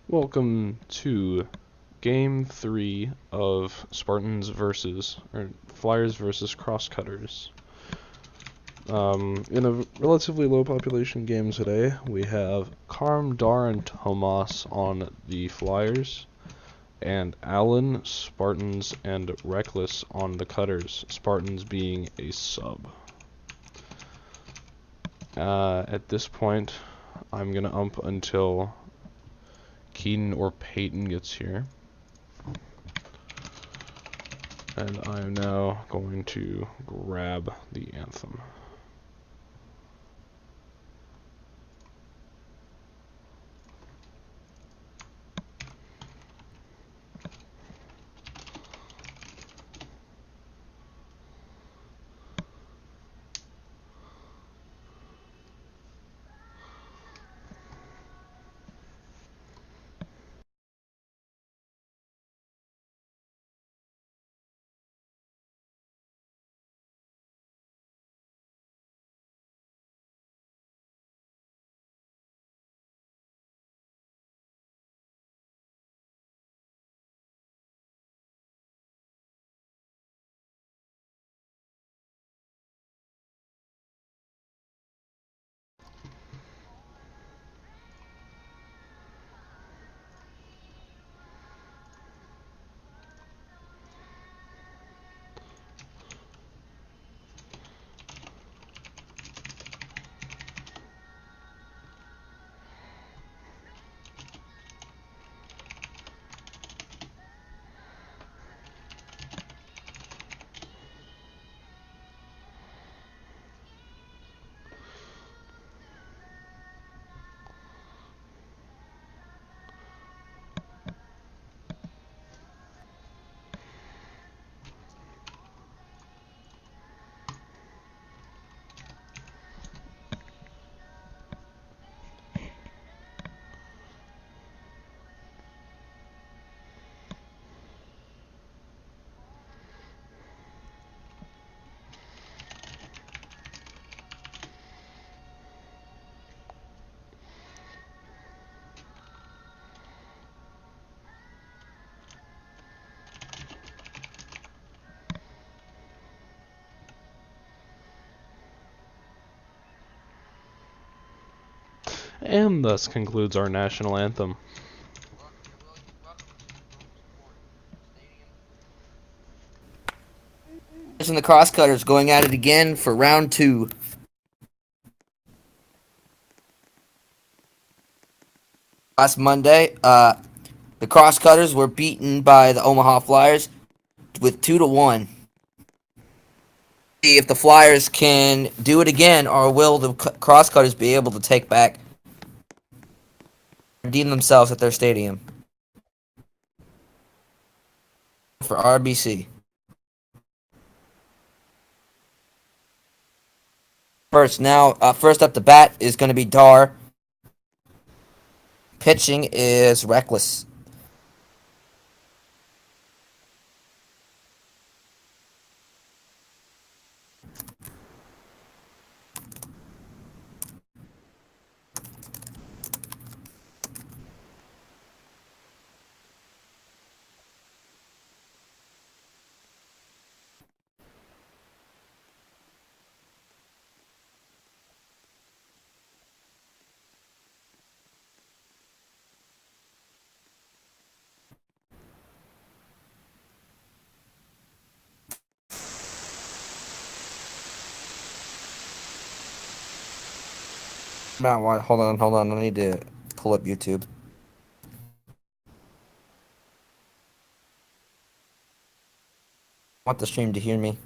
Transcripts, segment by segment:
Welcome to Game 3 of Flyers versus Crosscutters. In a relatively low population game today, we have Carm, Dar, and Tomas on the Flyers, and Alan, Spartans, and Reckless on the Cutters, Spartans being a sub. At this point, I'm going to ump until Keaton or Peyton gets here. And I am now going to grab the anthem. And thus concludes our national anthem. And the Crosscutters going at it again for round two. Last Monday, the Crosscutters were beaten by the Omaha Flyers with 2-1. See if the Flyers can do it again, or will the Crosscutters be able to take back, redeem themselves at their stadium for RBC. First up to bat is going to be Dar. Pitching is Reckless. Hold on. I need to pull up YouTube. I want the stream to hear me.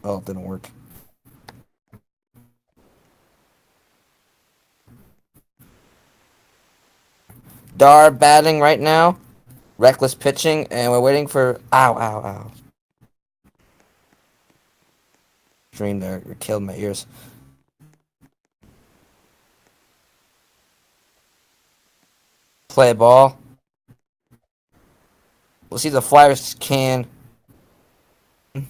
Oh, it didn't work. Dar batting right now. Reckless pitching, and we're waiting for. Ow, ow, ow. Dream there. You killed my ears. Play ball. We'll see if the Flyers can. Looks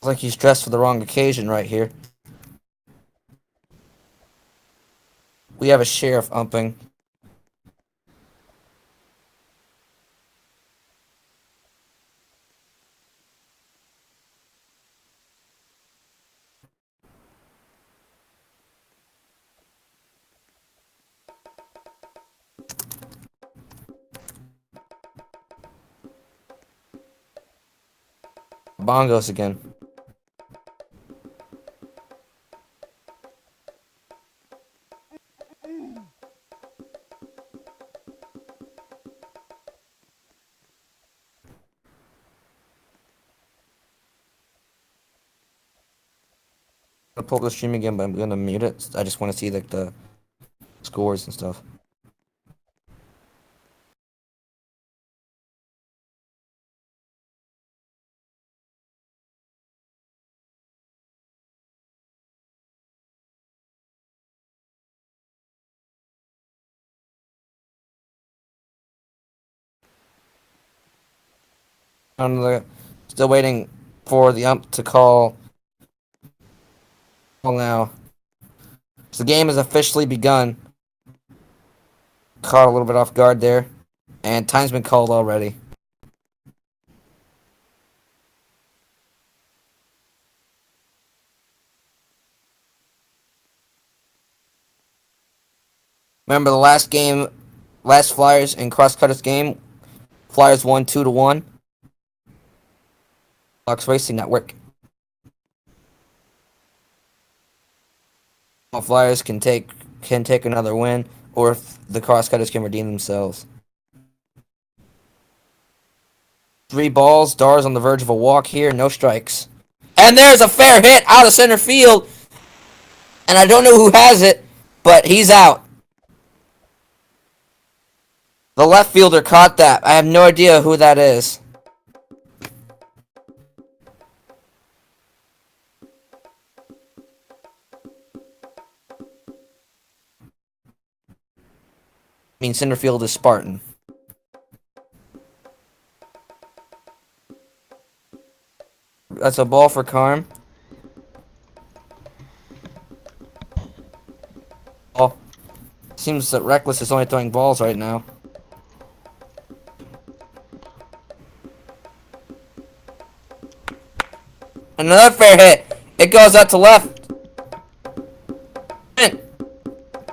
like he's dressed for the wrong occasion right here. We have a sheriff umping. Bongos again. I'm gonna pull up the stream again, but I'm gonna mute it. I just want to see like the scores and stuff. Still waiting for the ump to call. Call now. So the game has officially begun. Caught a little bit off guard there, and time's been called already. Remember the last game, last Flyers and Crosscutters game. Flyers won 2-1. Fox Racing Network. Flyers can take another win, or if the Crosscutters can redeem themselves. 3 balls. Dar's on the verge of a walk here. No strikes. And there's a fair hit out of center field. And I don't know who has it, but he's out. The left fielder caught that. I have no idea who that is. I mean, center field is Spartan. That's a ball for Carm. Oh, seems that Reckless is only throwing balls right now. Another fair hit. It goes out to left.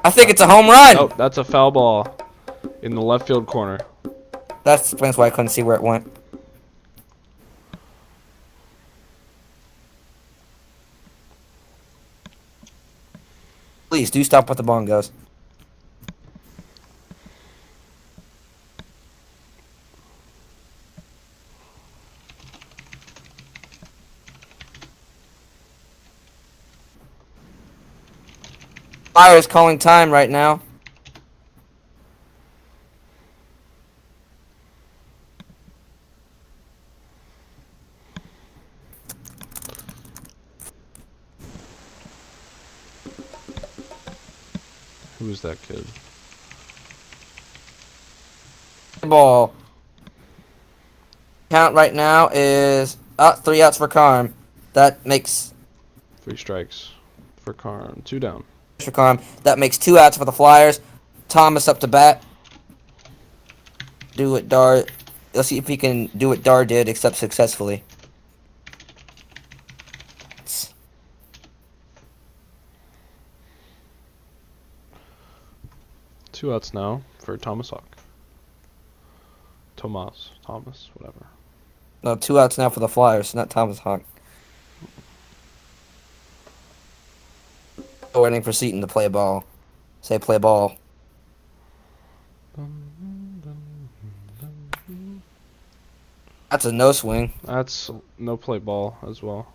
I think it's a home run. Oh, that's a foul ball in the left field corner. That explains why I couldn't see where it went. Please do stop with the bongos. Fire is calling time right now. Who's that kid? Ball. Count right now is 3 outs for Carm. That makes 3 strikes for Carm. 2 down. for Carm. That makes 2 outs for the Flyers. Thomas up to bat. Do what Dar. Let's see if he can do what Dar did, except successfully. 2 outs now for Thomas Hawk. Thomas, whatever. No, 2 outs now for the Flyers, not Thomas Hawk. Waiting for Seaton to play ball. Say play ball. That's a no swing. That's no play ball as well.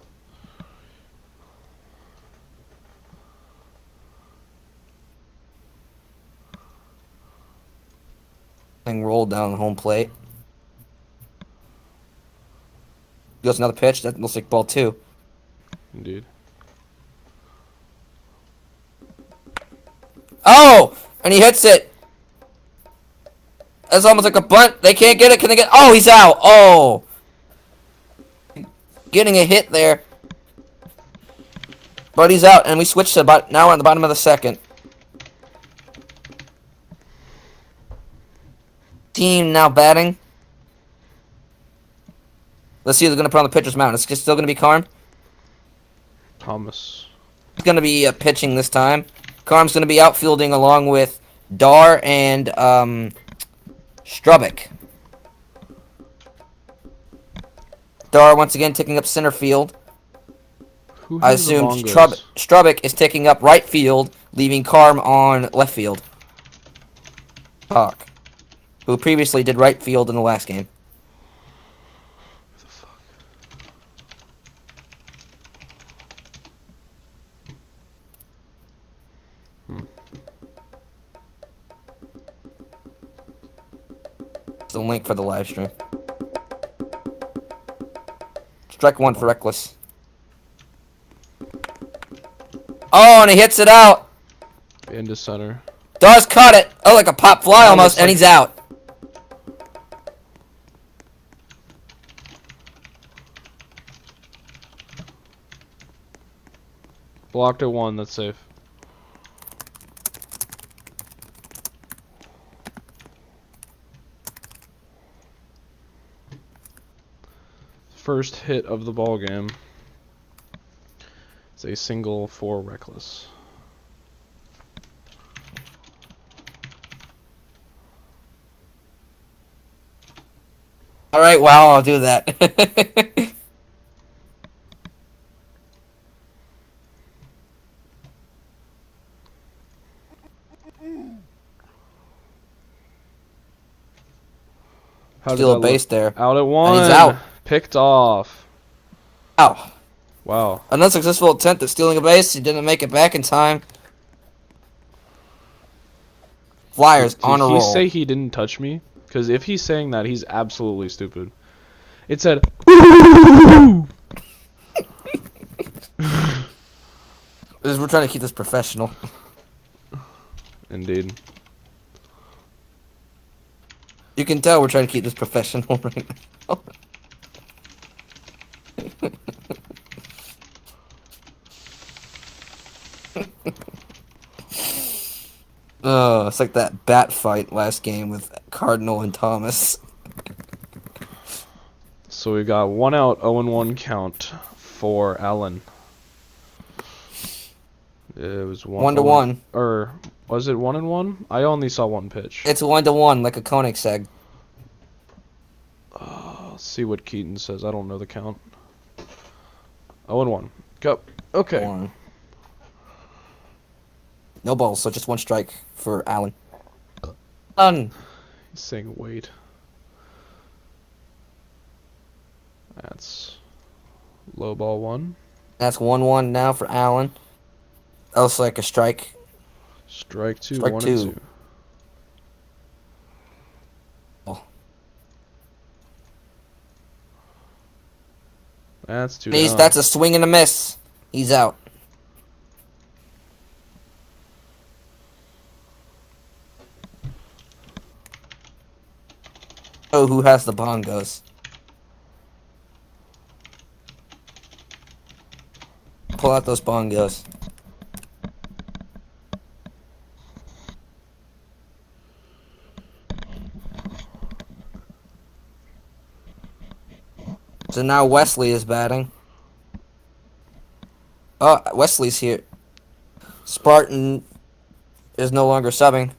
Thing rolled down the home plate. Goes another pitch. That looks like ball 2. Indeed. Oh! And he hits it. That's almost like a bunt. They can't get it. Can they get... Oh, he's out. Oh. Getting a hit there. But he's out. And we switch to about... Now we're at the bottom of the second. Team now batting. Let's see who's going to put on the pitcher's mound. It's still going to be Carm. Thomas. He's going to be pitching this time. Carm's going to be outfielding along with Dar and Strubik. Dar once again taking up center field. Who I has the assume bongos? Strubik is taking up right field, leaving Carm on left field. Hawk, who previously did right field in the last game. What the fuck? It's the link for the live stream. Strike 1 for Reckless. Oh, and he hits it out. Into center. Does cut it. Oh, like a pop fly almost, and like... he's out. Blocked at 1. That's safe. First hit of the ball game. It's a single for Reckless. All right, well, I'll do that. How Steal a did that base look? there. Out at 1. And he's out. Picked off. Ow. Wow. An unsuccessful attempt at stealing a base. He didn't make it back in time. Flyers Did on a he roll. say he didn't touch me? Because if he's saying that, he's absolutely stupid. It said, We're trying to keep this professional. Indeed. You can tell we're trying to keep this professional right now. It's like that bat fight last game with Cardinal and Thomas. So we got 1 out, 0-1 count for Allen. It was 1-1. Or was it 1-1? I only saw 1 pitch. It's 1-1, like a Koenigsegg. Let's see what Keaton says. I don't know the count. 0-1. Go. Okay. 1. No balls, so just 1 strike for Allen. Done. He's saying wait. That's low ball 1. That's 1-1 now for Allen. That looks like a strike. Strike 2. Strike 1 2. and 2. Oh. That's 2 down. That's a swing and a miss. He's out. Oh, who has the bongos? Pull out those bongos. So now Wesley is batting. Oh, Wesley's here. Spartan is no longer subbing.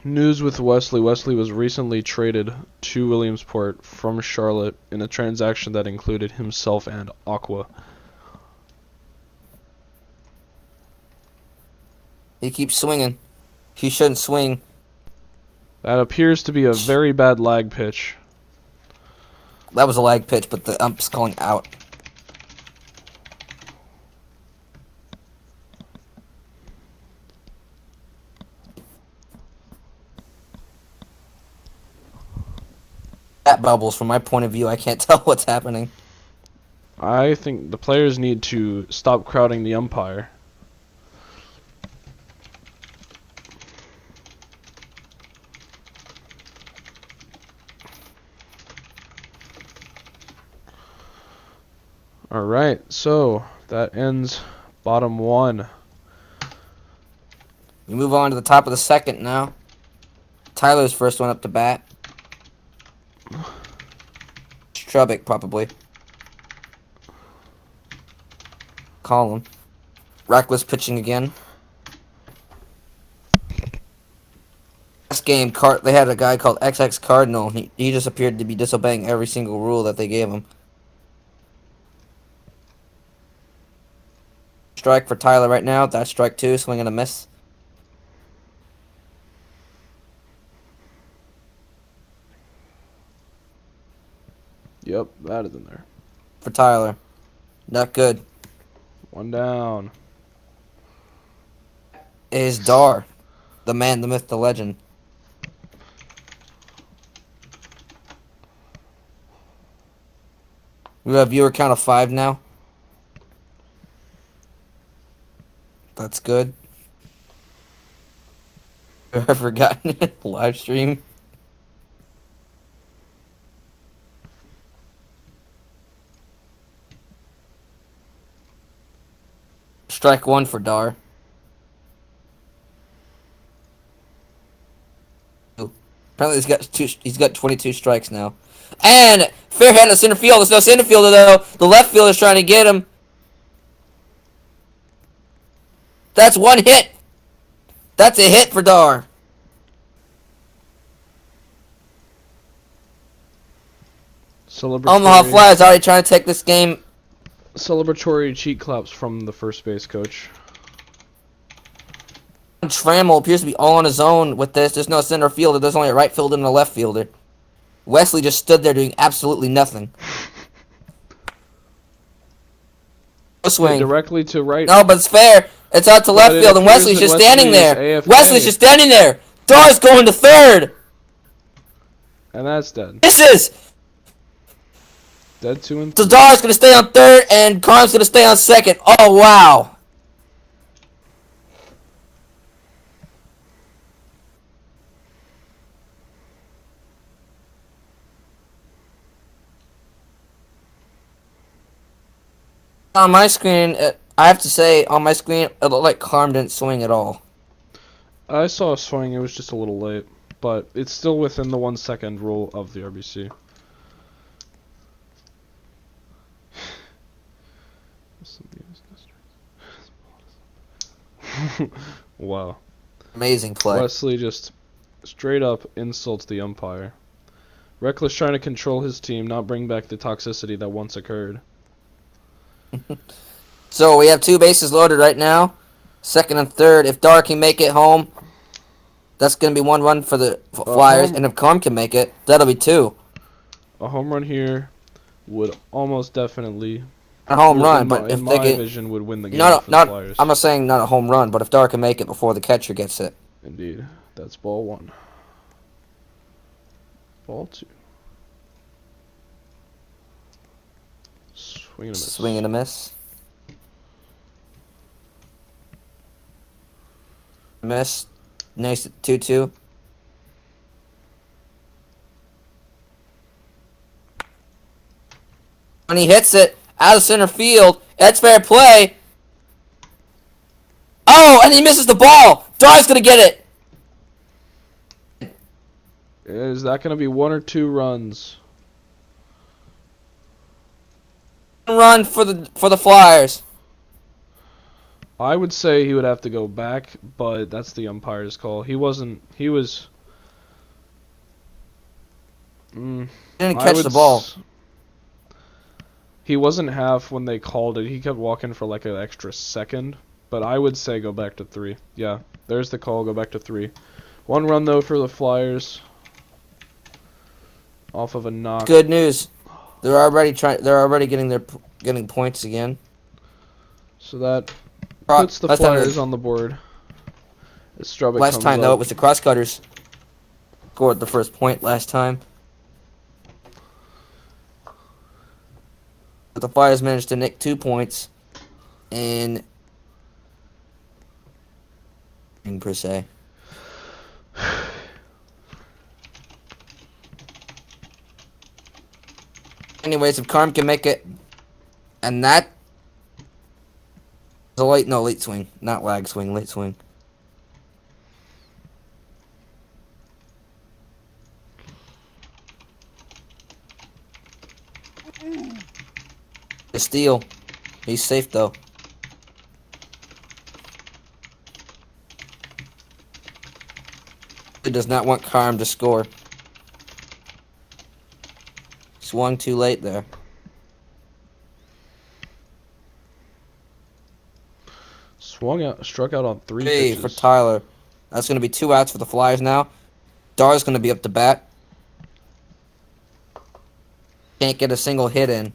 News with Wesley. Wesley was recently traded to Williamsport from Charlotte in a transaction that included himself and Aqua. He keeps swinging. He shouldn't swing. That appears to be a very bad lag pitch. that was a lag pitch, but the ump's calling out. That bubbles, from my point of view, I can't tell what's happening. I think the players need to stop crowding the umpire. Alright, so that ends bottom one. We move on to the top of the second now. Tyler's first one up to bat. Strubik, probably. Call him. Reckless pitching again. Last game, they had a guy called XX Cardinal. He just appeared to be disobeying every single rule that they gave him. Strike for Tyler right now. That's strike two. Swing and a miss. Yep, that is in there. For Tyler. Not good. One down. Is Dar. The man, the myth, the legend. We have a viewer count of 5 now. That's good. I've forgotten it. Live stream. Strike one for Dar. Apparently he's got 22 strikes now. And fair hand to center field. There's no center fielder though. The left fielder's trying to get him. That's one hit. That's a hit for Dar. Omaha Flyers already trying to take this game. Celebratory cheek claps from the first base coach. Trammell appears to be all on his own with this. There's no center fielder. There's only a right fielder and a left fielder. Wesley just stood there doing absolutely nothing. Swing. Directly to right. No, but it's fair. It's out to left field, and Wesley's just standing there. Wesley's just standing there. Dar's going to third. And that's dead. Misses. Dead 2 and 3. So Dar's going to stay on third, and Carm's going to stay on second. Oh, wow. On my screen, I have to say, on my screen, it looked like Carm didn't swing at all. I saw a swing, it was just a little late. But it's still within the 1 second rule of the RBC. Wow. Amazing play. Wesley just straight up insults the umpire. Reckless trying to control his team, not bring back the toxicity that once occurred. So we have 2 bases loaded right now. Second and third. If Dar can make it home, that's going to be 1 run for the Flyers. And if Carm can make it, that'll be 2. A home run here would almost definitely... A home run, but if they get... vision would win the game for the Flyers. I'm not saying not a home run, but if Dar can make it before the catcher gets it. Indeed. That's ball 1. Ball 2. Swing and a miss. Swing and a miss. Miss. Nice 2-2. When he hits it out of center field, that's fair play. Oh, and he misses the ball. Dar's gonna get it. Is that gonna be 1 or 2 runs? Run for the Flyers. I would say he would have to go back, but that's the umpire's call. He was... Didn't catch the ball. He wasn't half when they called it. He kept walking for like an extra second. But I would say go back to 3. Yeah, there's the call. Go back to 3. 1 run, though, for the Flyers. Off of a knock. Good news. They're already trying. They're already getting points again. So that puts the Last time, Flyers on the board. As Strubbick last comes time though, it up. was the Crosscutters scored the first point last time. But the Flyers managed to nick 2 points in per se. Anyways, if Carm can make it, and that is a late swing, not lag swing, late swing. The steal. He's safe though. He does not want Carm to score. Swung too late there. Struck out on 3 Hey, pitches. for Tyler. That's going to be 2 outs for the Flyers now. Dar's going to be up to bat. Can't get a single hit in.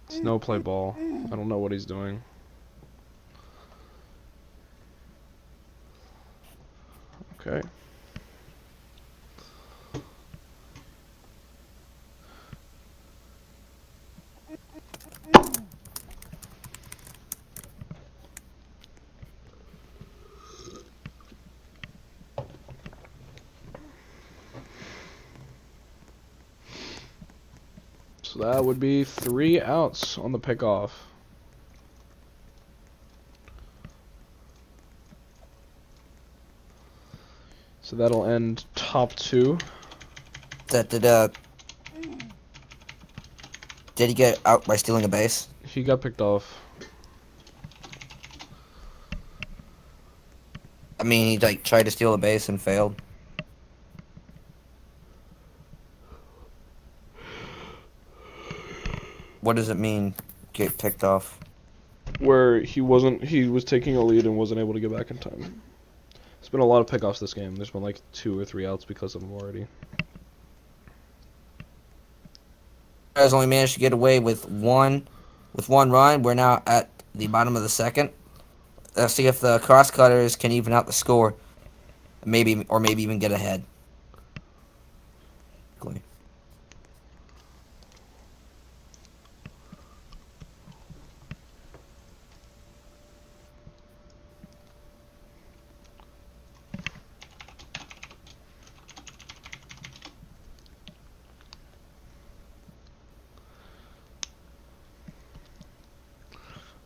It's no play ball. I don't know what he's doing. Okay. So that would be 3 outs on the pickoff. So that'll end top 2. Did he get out by stealing a base? He got picked off. I mean, he like tried to steal a base and failed. What does it mean, get picked off? Where he was taking a lead and wasn't able to get back in time. There's been a lot of pickoffs this game. There's been like 2 or 3 outs because of him already. Guys only managed to get away with one run. We're now at the bottom of the second. Let's see if the Crosscutters can even out the score. Maybe even get ahead.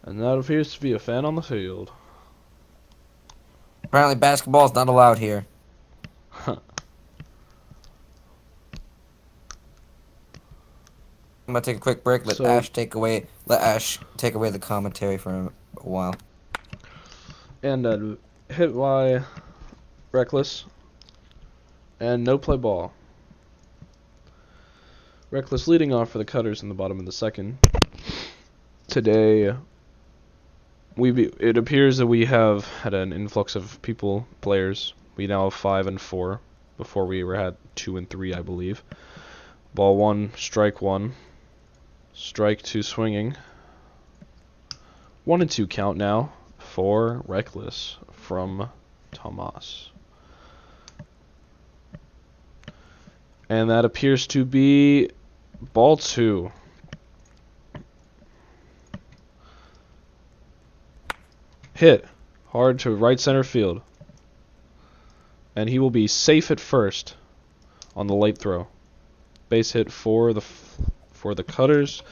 And that appears to be a fan on the field. Apparently basketball is not allowed here. I'm gonna take a quick break. Let Ash take away the commentary for a while. And hit by Reckless. And no play ball. Reckless leading off for the Cutters in the bottom of the second. Today, it appears that we have had an influx of players. We now have 5 and 4. Before we were at 2 and 3, I believe. Ball 1, strike 1. Strike 2 swinging. 1 and 2 count now for Reckless from Tomas. And that appears to be ball 2. Hit hard to right center field. And he will be safe at first on the late throw. Base hit for the Cutters.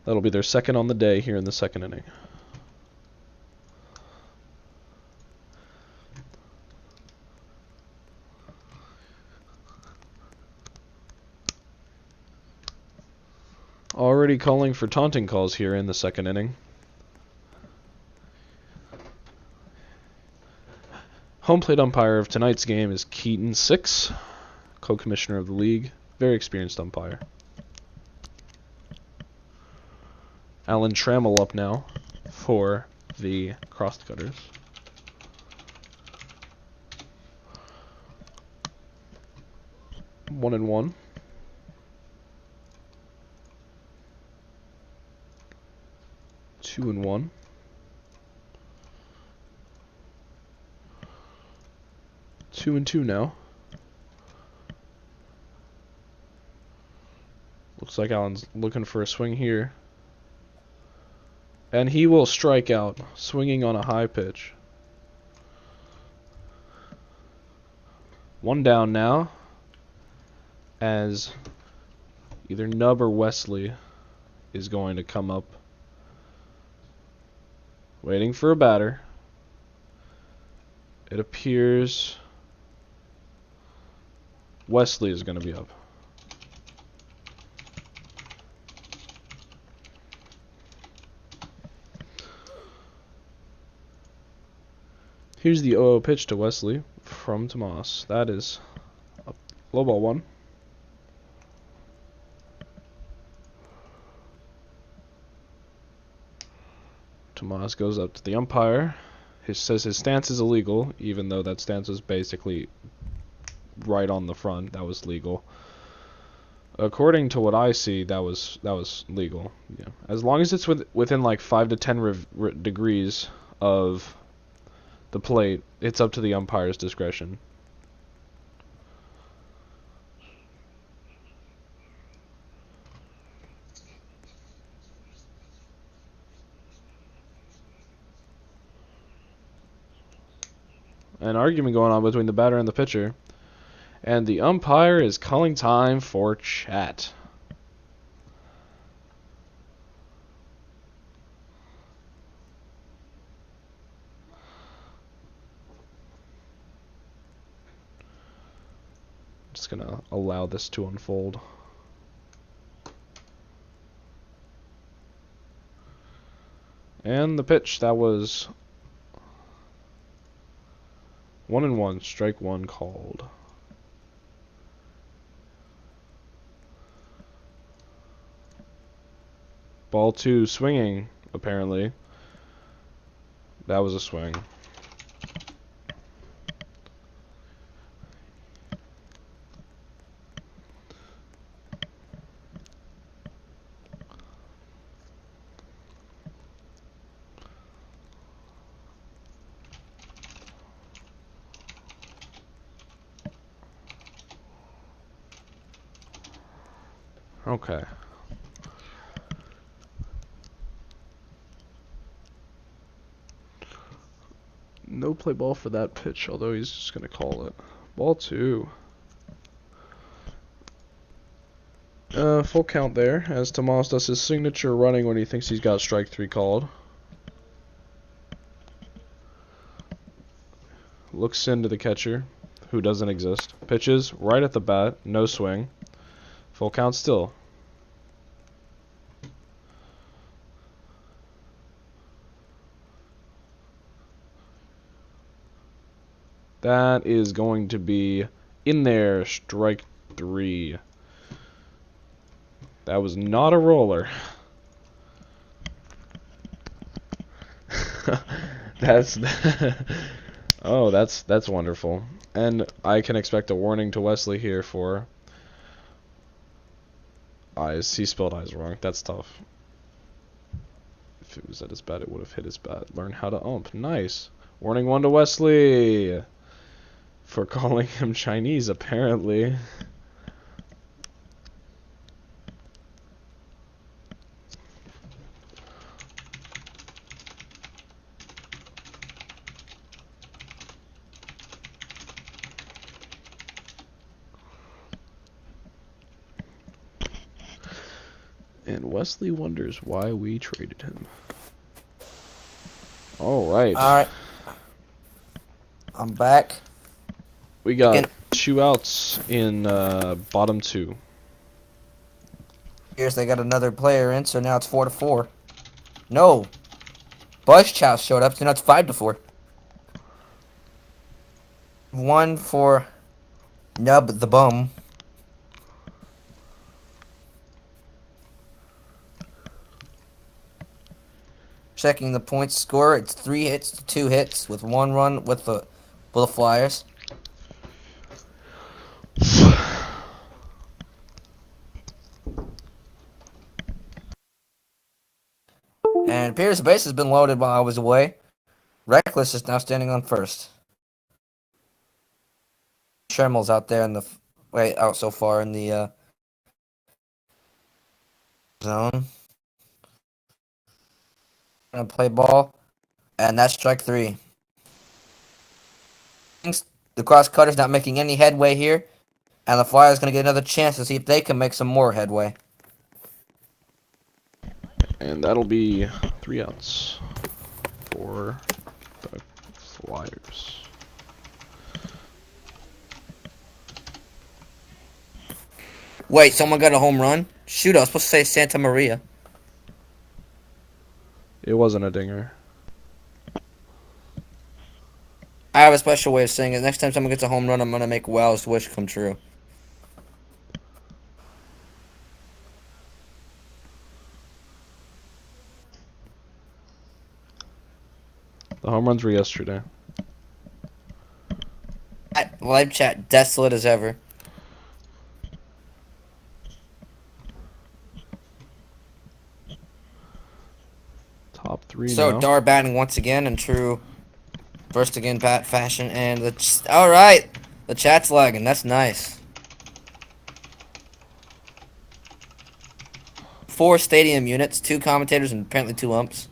That'll be their second on the day here in the second inning. Already calling for taunting calls here in the second inning. Home plate umpire of tonight's game is Keaton 6, co-commissioner of the league, very experienced umpire. Alan Trammell up now for the Crosscutters. One and one. Two and one. Two and two now. Looks like Alan's looking for a swing here. And he will strike out, swinging on a high pitch. One down now, as either Nub or Wesley is going to come up. Waiting for a batter. It appears Wesley is going to be up. Here's the 0-0 pitch to Wesley from Tomas. That is a low ball one. Tomas goes up to the umpire. He says his stance is illegal, even though that stance was basically right on the front. That was legal. According to what I see, that was legal. Yeah, as long as it's within like 5 to 10 degrees of the plate, it's up to the umpire's discretion. An argument going on between the batter and the pitcher, and the umpire is calling time for chat. Just gonna allow this to unfold. And the pitch, that was 1-1, strike one called. Ball two, swinging, apparently. That was a swing. Okay. No play ball for that pitch, although he's just going to call it. Ball two. Full count there, as Tomas does his signature running when he thinks he's got strike three called. Looks into the catcher, who doesn't exist. Pitches right at the bat, no swing. Full count still. That is going to be in there, strike three. That was not a roller. that's oh, that's wonderful. And I can expect a warning to Wesley here for eyes. He spelled eyes wrong. That's tough. If it was at his bat, it would have hit his bat. Learn how to ump. Nice. Warning one to Wesley for calling him Chinese, apparently. And Wesley wonders why we traded him. Alright. Alright. I'm back. We got 2 outs in bottom 2. Here's they got another player in, so now it's 4-4. No. Buzzchow showed up, so now it's 5-4. 1 for Nub the Bum. checking the points score. It's 3 hits to 2 hits with 1 run with the Flyers. And it appears the base has been loaded while I was away. Reckless is now standing on first. Shermel's out there in the out so far in the zone. Gonna play ball, and that's strike 3. The Crosscutters not making any headway here, and the Flyers gonna get another chance to see if they can make some more headway. And that'll be 3 outs for the Flyers. Wait, someone got a home run? Shoot, I was supposed to say Santa Maria. It wasn't a dinger. I have a special way of saying it. Next time someone gets a home run, I'm gonna make Well's wish come true. The home runs were yesterday. Live chat desolate as ever. Top 3 So now. Dar batting once again in true first again bat fashion, and all right, the chat's lagging. That's nice. 4 stadium units, 2 commentators, and apparently 2 umps.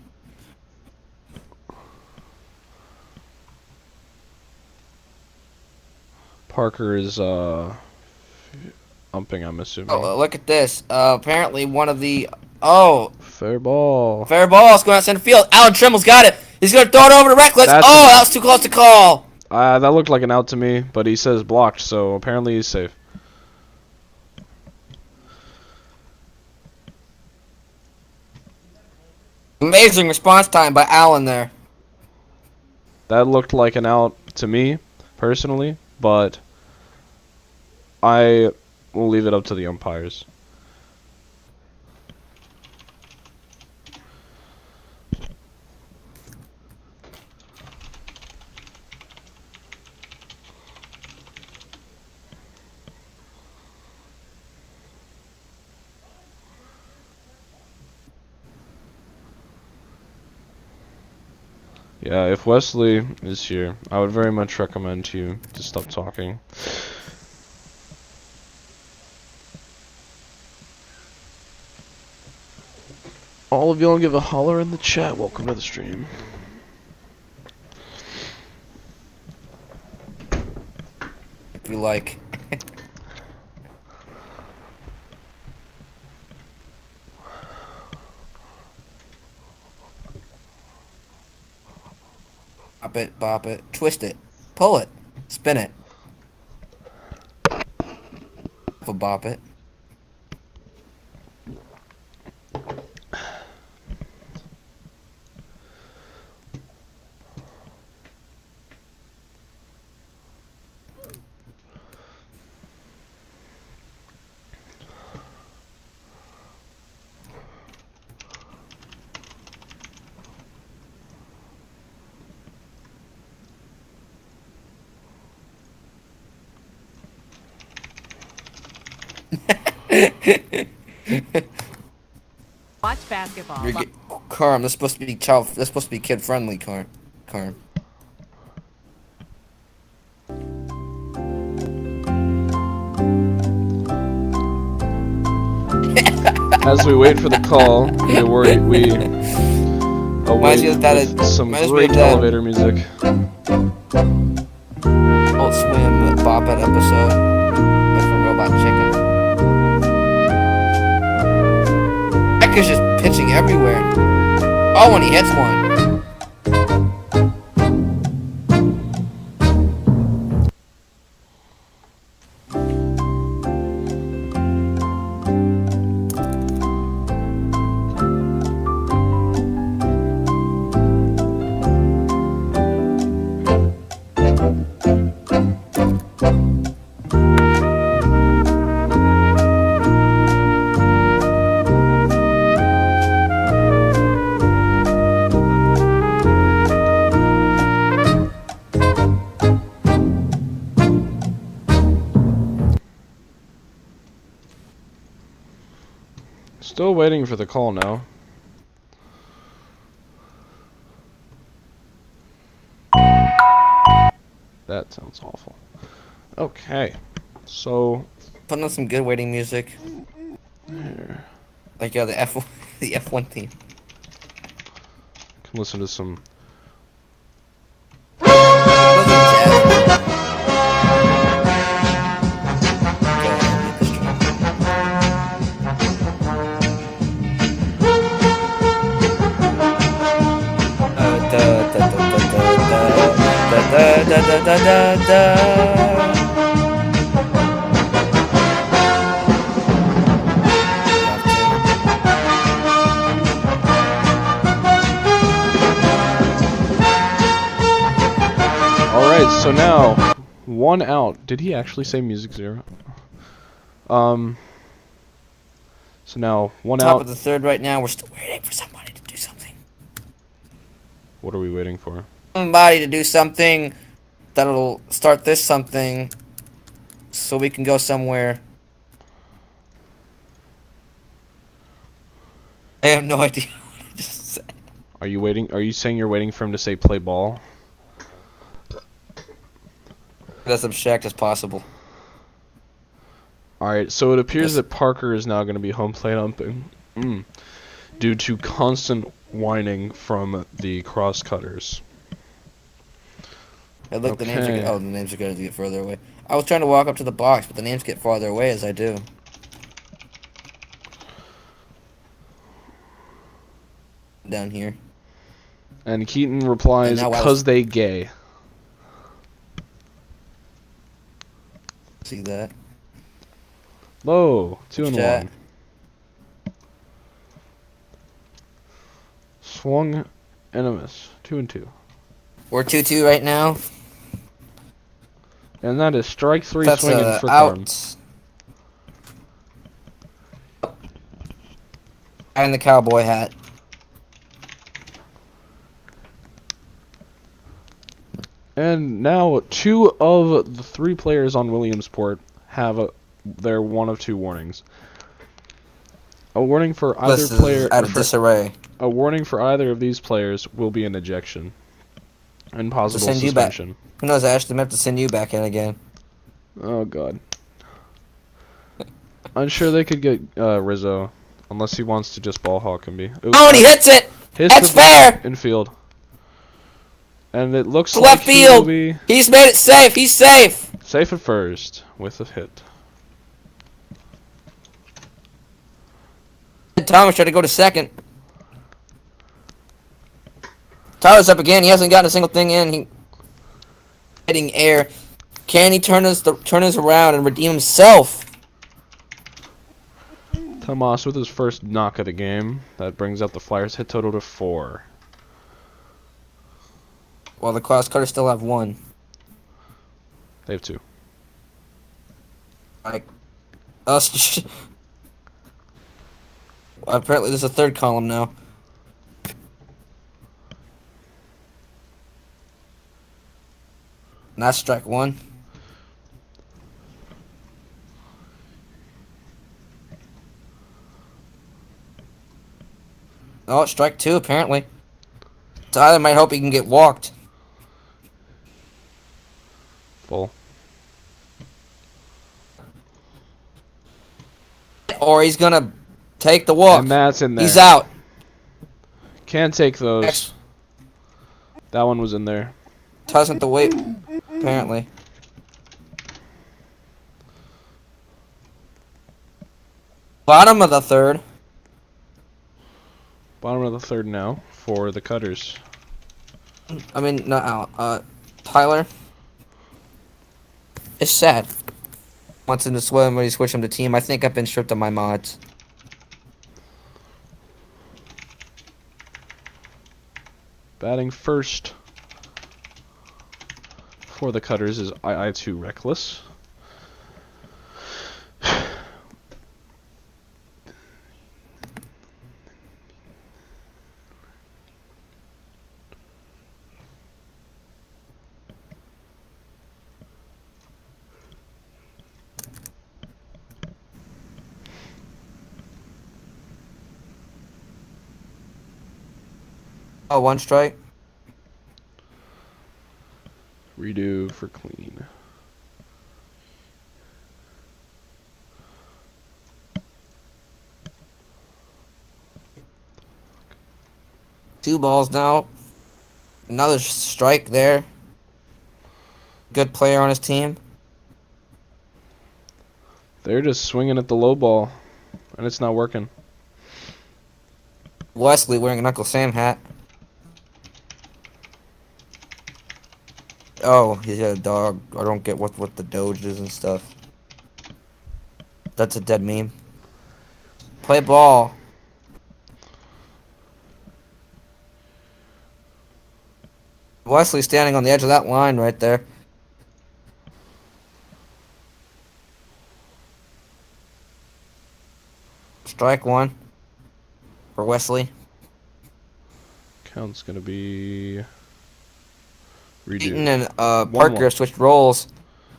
Parker is umping, I'm assuming. Oh, look at this. Apparently one of the Fair ball. fair ball is going out center field. Alan Trimmel's got it. He's gonna throw it over to Reckless. That was too close to call. That looked like an out to me, but he says blocked, so apparently he's safe. Amazing response time by Alan there. That looked like an out to me, personally, but I will leave it up to the umpires. Yeah, if Wesley is here, I would very much recommend you to stop talking. All of y'all give a holler in the chat. Welcome to the stream. If you like. Bop it, twist it, pull it, spin it. Bop it. Watch basketball. Carm, that's supposed to be That's supposed to be kid friendly, Carm. As we wait for the call, we await with some great elevator music. Old Swim Bop It episode with a robot chicken. Becker's just pitching everywhere. Oh, when he hits one. Still waiting for the call now. That sounds awful. Okay, so Put on some good waiting music. here, Like the F the F1 theme. can listen to some. Alright, so now, 1 out. Did he actually say music 0? So now, 1 Top out. of the third right now. We're still waiting for somebody to do something. What are we waiting for? Somebody to do something that'll start this something so we can go somewhere. I have no idea what I just said. Are you waiting? Are you saying you're waiting for him to say play ball? As abstract as possible. Alright, so it appears that Parker is now going to be home plate umping. Due to constant whining from the Crosscutters. Hey, look, the names are Okay. the names are going to get further away. I was trying to walk up to the box, but the names get farther away as I do. Down here. And Keaton replies, And now "'Cause they gay." See that? Low, 2 and Chat. 1. Swung and a miss, 2 and 2. We're 2-2 right now. And that is strike 3 That's swinging for Carm. out. And the cowboy hat. And now 2 of the 3 players on Williamsport have their 1 of 2 warnings. A warning for either This player. is out of disarray. A warning for either of these players will be an ejection and possible Send you back. suspension. Who knows? I actually might have to send you back in again. Oh god. I'm sure they could get Rizzo, unless he wants to just ball hawk and be. Ooh, Oh, and he hits it. hits That's the ball fair. in field. And it looks To like left he will field. be He's made it safe. He's safe. safe at first with a hit. Thomas tried to go to second. Tyler's up again. He hasn't gotten a single thing in. He hitting air. Can he turn us around and redeem himself? Tomas with his first knock of the game. That brings up the Flyers' hit total to 4. Well, the Crosscutters still have 1. They have 2. Like, us. Apparently, there's a third column now. And that's strike 1. Oh, it's strike 2, apparently. Tyler might hope he can get walked. Full. Or he's gonna take the walk. And that's in there. He's out. Can't take those. That one was in there. Doesn't the wait, apparently. Bottom of the third. Bottom of the third now for the Cutters. I mean, not out. Tyler. It's sad. Wants him to swim when he switch him to team. I think I've been stripped of my mods. Batting first for the Cutters is II2 Reckless. Oh, one strike. Redo for clean. Two balls now. Another strike there. Good player on his team. They're just swinging at the low ball, and it's not working. Wesley wearing an Uncle Sam hat. Oh, he's got a dog. I don't get what the Doge is and stuff. That's a dead meme. Play ball. Wesley standing on the edge of that line right there. Strike one for Wesley. Count's gonna be redo. Seaton and 1-1. Parker switched roles.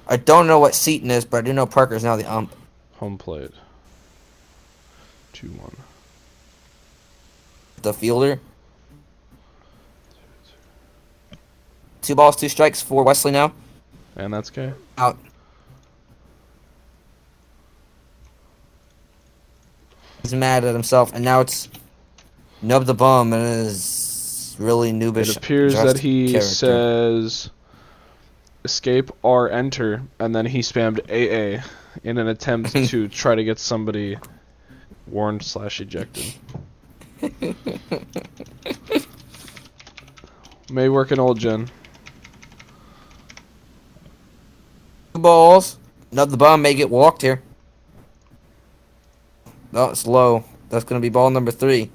I don't know what Seaton is, but I do know Parker's now the ump. Home plate. 2-1. The fielder. 2 balls, 2 strikes for Wesley now. And that's okay. Out. He's mad at himself, and now it's Nub the Bum, and it is really noobish. It appears that he character. says escape or enter, and then he spammed AA in an attempt to try to get somebody warned/ejected. May work in old gen. 2 balls. Nub the Bum may get walked here. No, it's low. That's going to be ball number 3.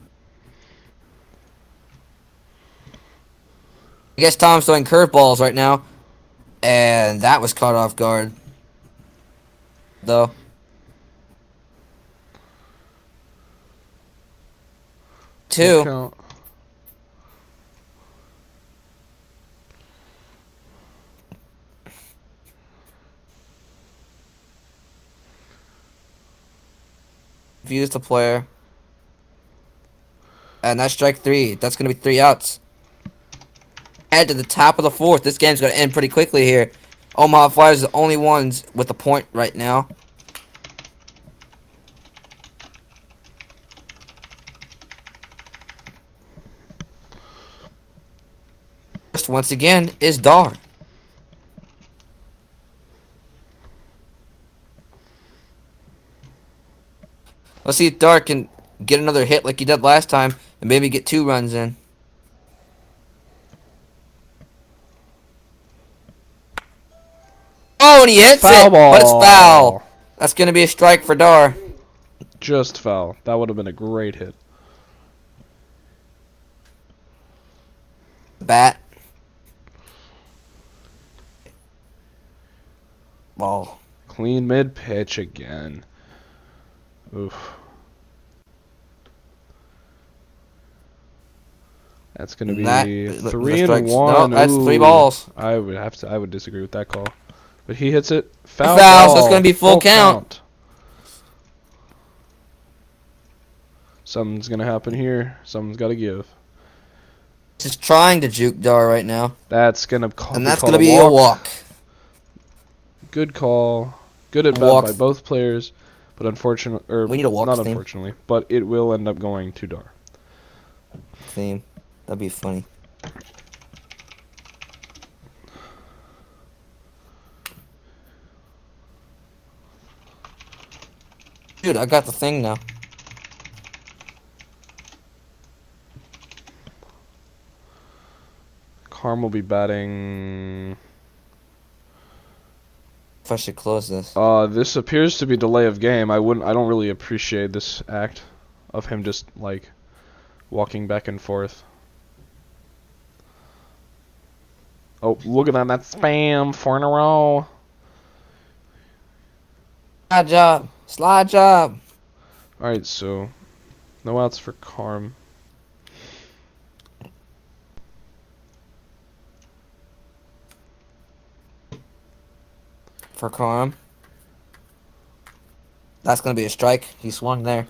I guess Tom's throwing curveballs right now. And that was caught off guard. Though. Full 2. count. Confuse the player. And that's strike 3. That's going to be 3 outs. Head to the top of the 4th. This game's going to end pretty quickly here. Omaha Flyers are the only ones with a point right now. First, once again, is Dar. Let's see if Dar can get another hit like he did last time and maybe get 2 runs in. Oh, and he hits Foul it, ball. but it's foul. That's going to be a strike for Dar. Just foul. That would have been a great hit. Bat. Ball. Clean mid pitch again. Oof. That's gonna be The 3 and strikes. 1. No, that's 3 Ooh. balls. I would disagree with that call. But he hits it. Foul. Foul, so ball. it's gonna be full count. Something's gonna happen here. Something's gotta give. Just trying to juke Dar right now. That's gonna call. And that's going to be a walk. Good call. Good at bat Walk. by both players, but unfortunately, We need a walk not theme. unfortunately, but it will end up going to Dar. Theme. That'd be funny. Dude, I got the thing now. Carm will be batting. If I should close this. This appears to be delay of game. I don't really appreciate this act of him just like walking back and forth. Oh, look at that! That's spam. 4 in a row. Slide job. Slide job. All right, so no outs for Carm. For Carm. That's going to be a strike. He swung there.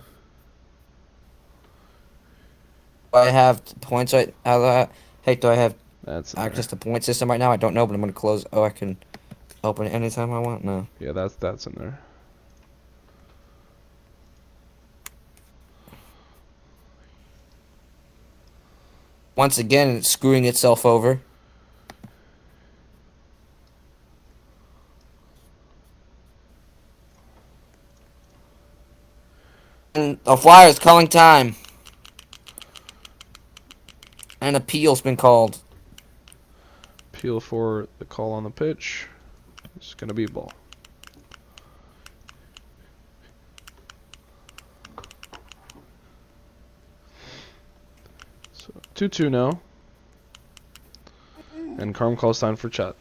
I have points right? Hey, do I have That's in access there. to point system right now? I don't know, but I'm gonna close. Oh, I can open it anytime I want. No. Yeah, that's in there. Once again, it's screwing itself over. And the Flyers calling time. An appeal's been called. Appeal for the call on the pitch. It's gonna be a ball. So 2-2 now. And Carm calls time for chat.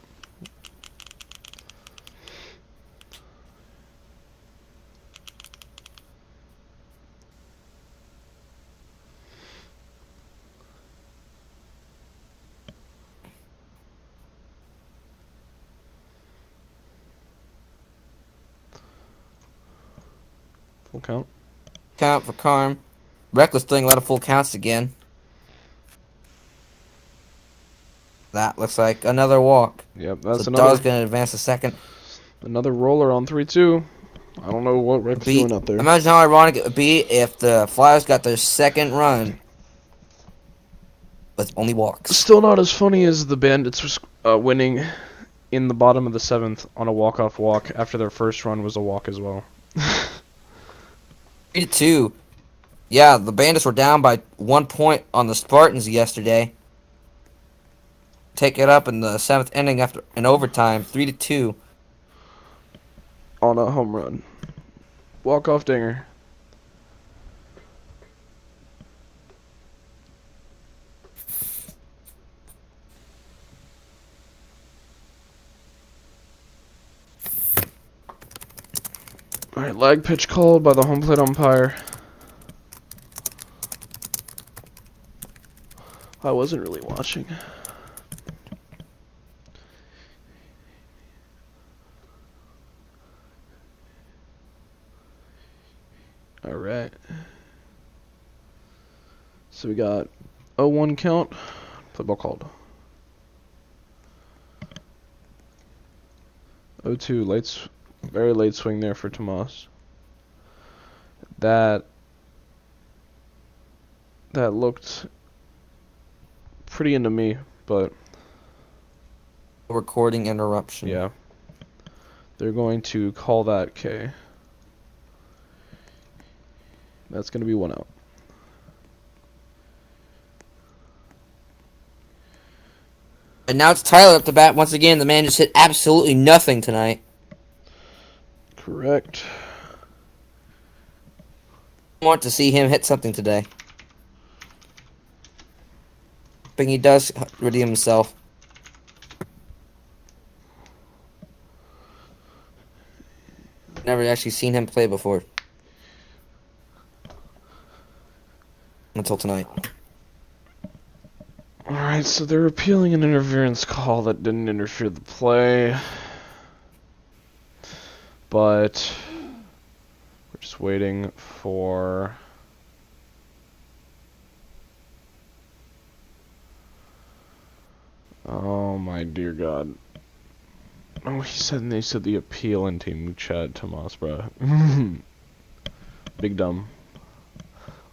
Full count. Count for Carm. Reckless doing a lot of full counts again. That looks like another walk. Yep, that's So another Daw's gonna advance a second. roller on 3-2. I don't know what Rick's doing up there. Imagine how ironic it would be if the Flyers got their second run with only walks. Still not as funny as the Bandits winning in the bottom of the 7th on a walk-off walk after their first run was a walk as well. 3-2. Yeah, the Bandits were down by 1 point on the Spartans yesterday. Take it up in the 7th inning after an overtime, 3-2. On a home run. Walk-off dinger. Alright, lag pitch called by the home plate umpire. I wasn't really watching. Alright. So we got 0-1 count. Play ball called. 0-2, very late swing there for Tomas. That looked pretty into me, but Recording interruption. yeah. They're going to call that K. That's going to be 1 out. And now it's Tyler up to bat once again. The man just hit absolutely nothing tonight. Correct. I want to see him hit something today. But he does redeem himself. Never actually seen him play before. Until tonight. Alright, so they're appealing an interference call that didn't interfere the play. But we're just waiting for oh my dear God. Oh, they said the appeal in team chat, Tomas, bruh. Big dumb.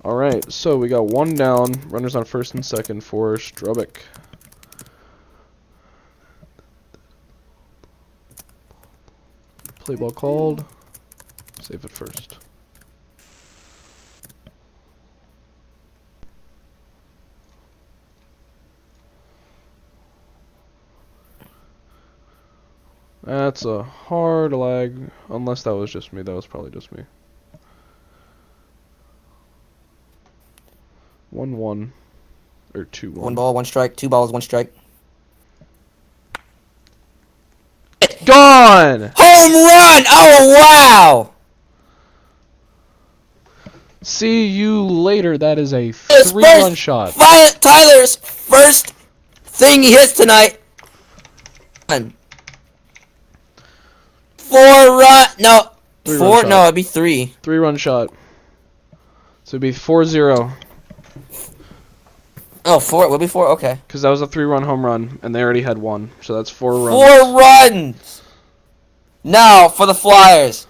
Alright, so we got 1 down. Runners on first and second for Strubik. Play ball called. Save it first. That's a hard lag. Unless that was just me. That was probably just me. 1-1. Or 2-1. 1 ball, 1 strike. 2 balls, 1 strike. Gone! Home run! Oh, wow! See you later. That is a 3-run shot. Tyler's first thing he hits tonight. 4 run. No. 3-run 4? shot. No, it'd be 3. 3-run shot. So it'd be 4-0. Oh, four. It would be four. Okay. Because that was a 3-run home run, and they already had one. So that's 4 runs. 4 runs! Now, for the Flyers.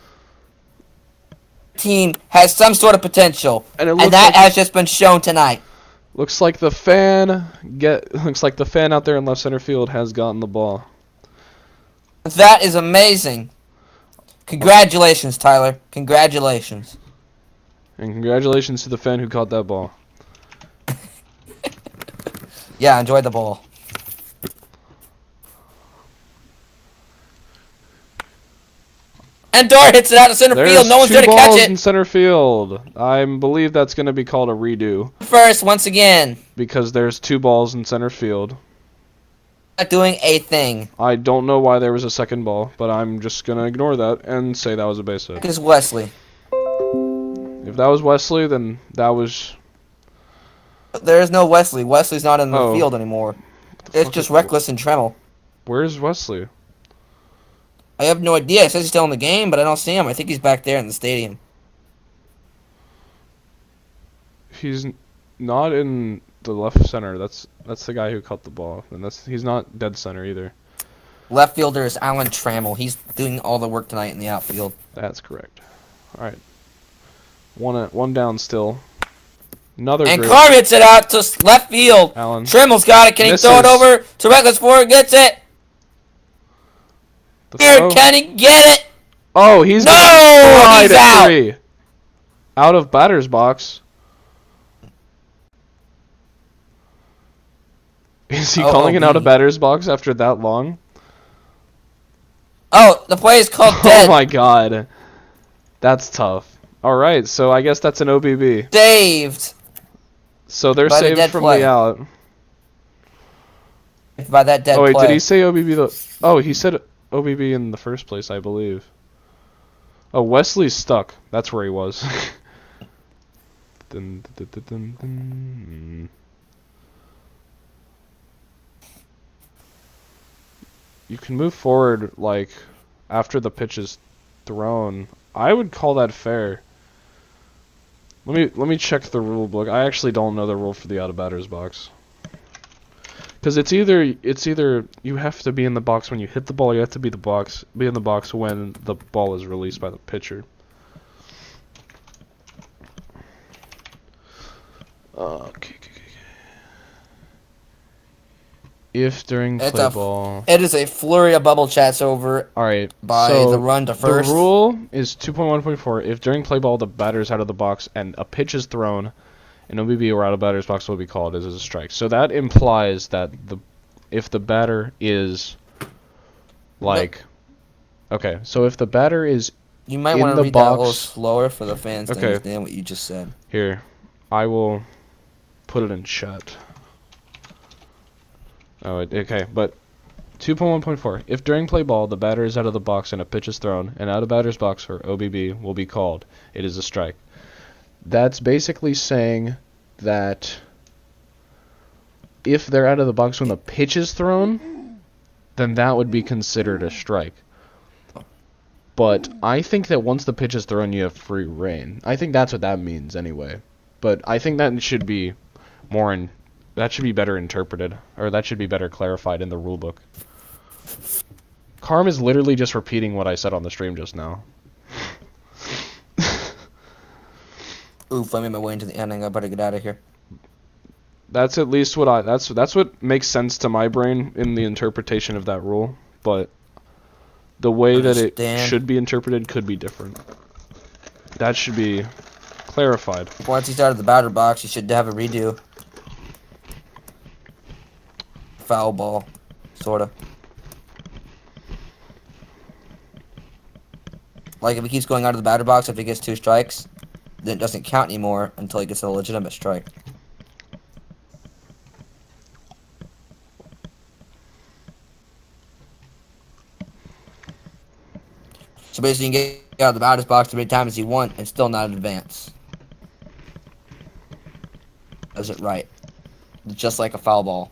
Team has some sort of potential. And And that has just been shown tonight. Looks like the fan out there in left center field has gotten the ball. That is amazing. Congratulations, Tyler. Congratulations. And congratulations to the fan who caught that ball. Yeah, enjoy the ball. And Dor hits it out of center field. No one's there to catch balls it. in center field. I believe that's going to be called a redo. First, once again. Because there's 2 balls in center field. Not doing a thing. I don't know why there was a second ball, but I'm just going to ignore that and say that was a base hit. Because Wesley. If that was Wesley, then that was... There is no Wesley. Wesley's not in the Oh. field anymore. It's just Reckless and Tremel. Where's Wesley? I have no idea. It says he's still in the game, but I don't see him. I think he's back there in the stadium. He's not in the left center. That's the guy who caught the ball, and he's not dead center either. Left fielder is Alan Trammell. He's doing all the work tonight in the outfield. That's correct. All right, one down still. Another And great Carr hits it out to left field. Allen. Trammell's got it. Can he throw it Misses. over to Reckless for it? Gets it. The Here, throw. can he get it? Oh, he's No, wide he's at out. 3. Out of batter's box. Is he calling it out of batter's box after that long? Oh, the play is called dead. Oh my god. That's tough. Alright, so I guess that's an OBB. Saved So they're By the saved dead from play. the out. by that dead Oh wait, play. did he say OBB though? Oh, he said OBB in the first place, I believe. Oh, Wesley's stuck. That's where he was. Dun, dun, dun, dun, dun. You can move forward, like, after the pitch is thrown. I would call that fair. Let me check the rule book. I actually don't know the rule for the out of batter's box. Because it's either you have to be in the box when you hit the ball, or you have to be in the box when the ball is released by the pitcher. Okay. If during play ball. It is a flurry of bubble chats over Alright, by so the run to first. the rule is 2.1.4. If during play ball the batter is out of the box and a pitch is thrown, an OBB or out of batter's box will be called as a strike. So that implies that if the batter is like, okay, so if the batter is You might in want to the read that a little box- slower for the fans to Okay. understand what you just said. here, I will put it in chat. Oh, okay, but 2.1.4. If during play ball the batter is out of the box and a pitch is thrown, an out of batter's box or OBB will be called. It is a strike. That's basically saying that if they're out of the box when the pitch is thrown, then that would be considered a strike. But I think that once the pitch is thrown, you have free reign. I think that's what that means anyway. But I think that should be that should be better interpreted, or that should be better clarified in the rulebook. Carm is literally just repeating what I said on the stream just now. Oof, I made my way into the ending. I better get out of here. That's at least what that's what makes sense to my brain in the interpretation of that rule, but the way that it Understand. should be interpreted could be different. That should be clarified. Once he's out of the batter box, you should have a redo. Foul ball. Sorta. Like, if he keeps going out of the batter box, if he gets 2 strikes, then it doesn't count anymore until he gets a legitimate strike. So basically, you can get out of the batter's box as many times as you want and still not advance. Does it right. Just like a foul ball.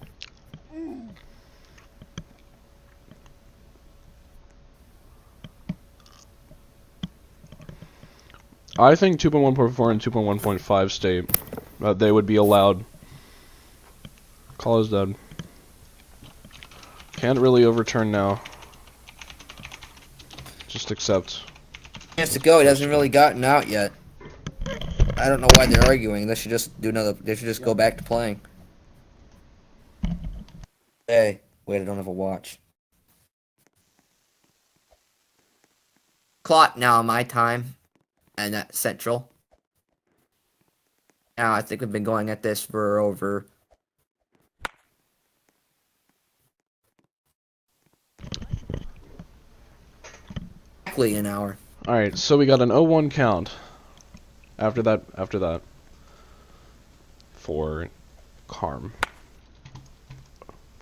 I think 2.1.4 and 2.1.5 state that they would be allowed Call is dead. Can't really overturn now. Just accept. Chance to go. He hasn't really gotten out yet. I don't know why they're arguing. They should just do another. They should just go back to playing. Hey, wait! I don't have a watch. Clock now. My time, and that's Central. Now I think we've been going at this for over. Exactly an hour. Alright, so we got an 0-1 count. After that. For Carm.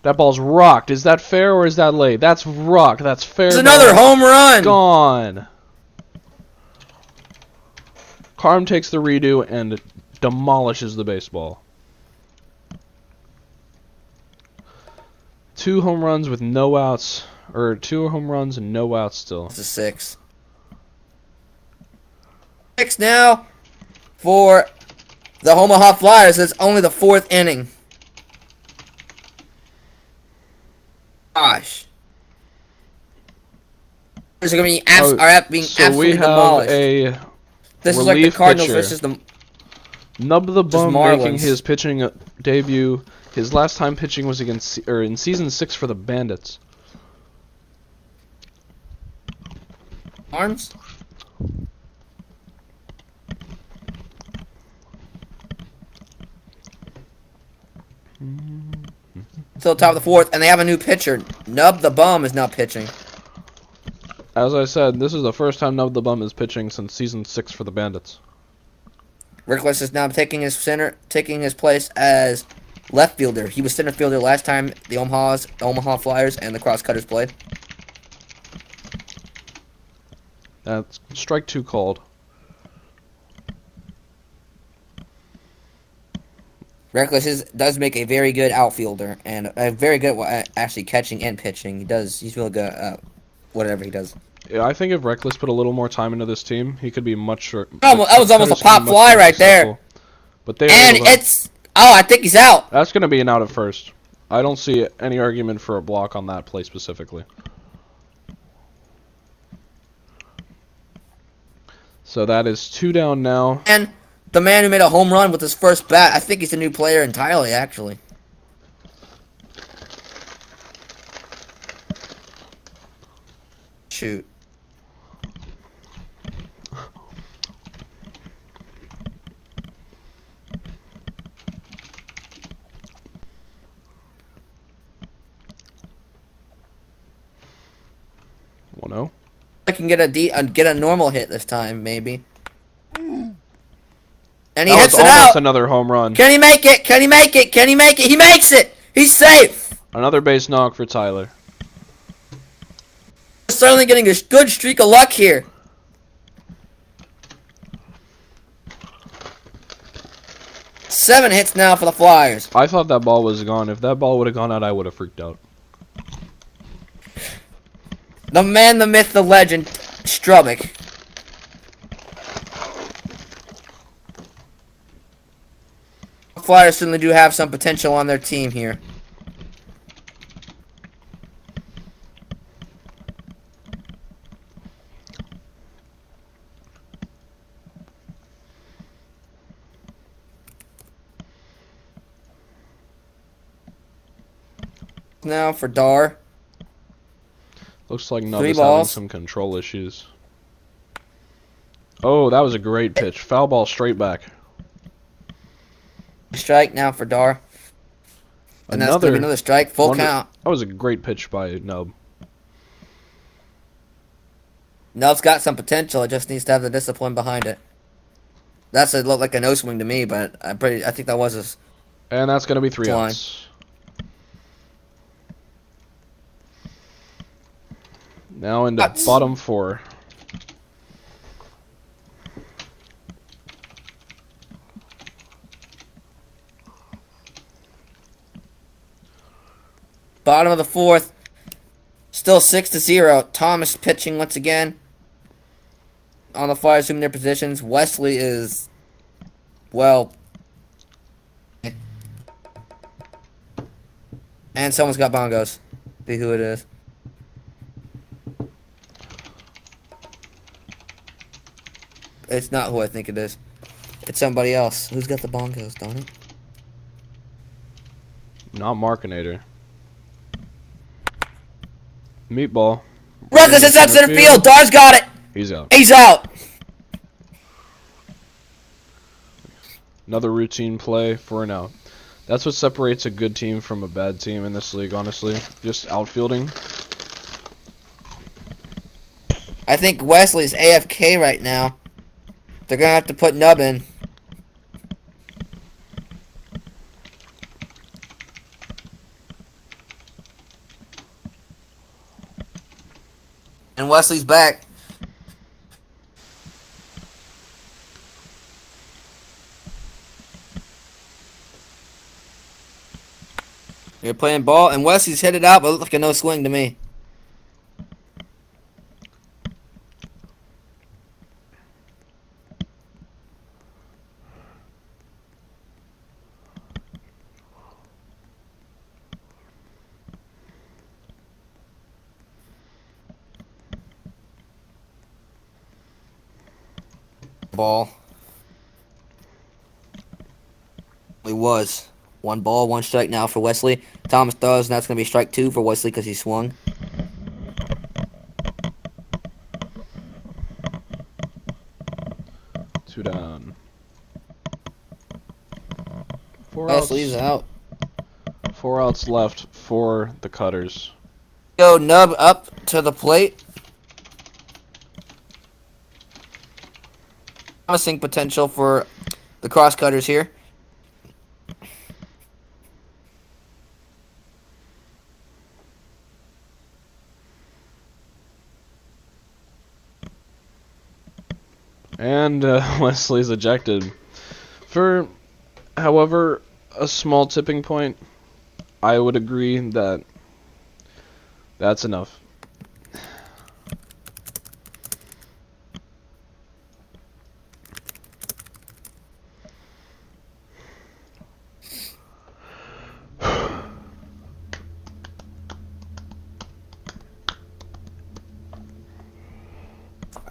That ball's rocked. Is that fair or is that late? That's rocked. That's fair. It's another home run! Gone. Carm takes the redo and demolishes the baseball. 2 home runs with no outs. Or 2 home runs and no outs still. It's a 6. 6 now for the Omaha Flyers. It's only the 4th inning. Gosh. There's going to be being so absolutely we have demolished. This is like the relief Cardinals pitcher. versus the Nub the Bum Marlins. making his pitching debut. His last time pitching was in season 6 for the Bandits. Arms. Still top of the 4th, and they have a new pitcher. Nub the Bum is now pitching. As I said, this is the first time Nub the Bum is pitching since season 6 for the Bandits. Rickless is now taking his place as left fielder. He was center fielder last time the Omaha Flyers and the Crosscutters played. That's strike 2 called. Reckless does make a very good outfielder and a very good actually catching and pitching. He's really good at whatever he does. Yeah, I think if Reckless put a little more time into this team, he could be much. That was almost a pop fly right there. But they I think he's out. That's going to be an out at first. I don't see any argument for a block on that play specifically. So that is 2 down now. And the man who made a home run with his first bat, I think he's a new player entirely, actually. Shoot. I can get a normal hit this time, maybe. And he hits it almost out. Another home run. Can he make it? Can he make it? Can he make it? He makes it. He's safe. Another base knock for Tyler. Certainly getting a good streak of luck here. Seven hits now for the Flyers. I thought that ball was gone. If that ball would have gone out, I would have freaked out. The man, the myth, the legend, Strubik. The Flyers certainly do have some potential on their team here. Now for Dar. Looks like Nub 3 is having balls. some control issues. Oh, that was a great pitch. Foul ball straight back. Strike now for Dar. And that's going to be another strike. Full count. That was a great pitch by Nub. Nub's got some potential. It just needs to have the discipline behind it. That's a look like a no swing to me, but I think that was a. And that's going to be 3 line. outs. Now into bottom 4. Bottom of the 4th. Still 6-0. Thomas pitching once again. On the Flyers assuming their positions. Wesley is, well, And someone's got bongos. See who it is. It's not who I think it is. It's somebody else. Who's got the bongos, don't it? Not Markinator. Meatball. Reckless inside center field. Dar's got it. He's out. He's out. Another routine play for an out. That's what separates a good team from a bad team in this league, honestly. Just outfielding. I think Wesley's AFK right now. They're going to have to put Nub in. And Wesley's back. You're playing ball, and Wesley's hit it out, but it looked like a no swing to me. Ball. It was. 1 ball, 1 strike now for Wesley. Thomas throws, and that's going to be strike 2 for Wesley because he swung. Two down. Wesley's out. 4 outs left for the Cutters. Go Nub up to the plate. Promising potential for the Crosscutters here. And Wesley's ejected. For, however, a small tipping point, I would agree that that's enough.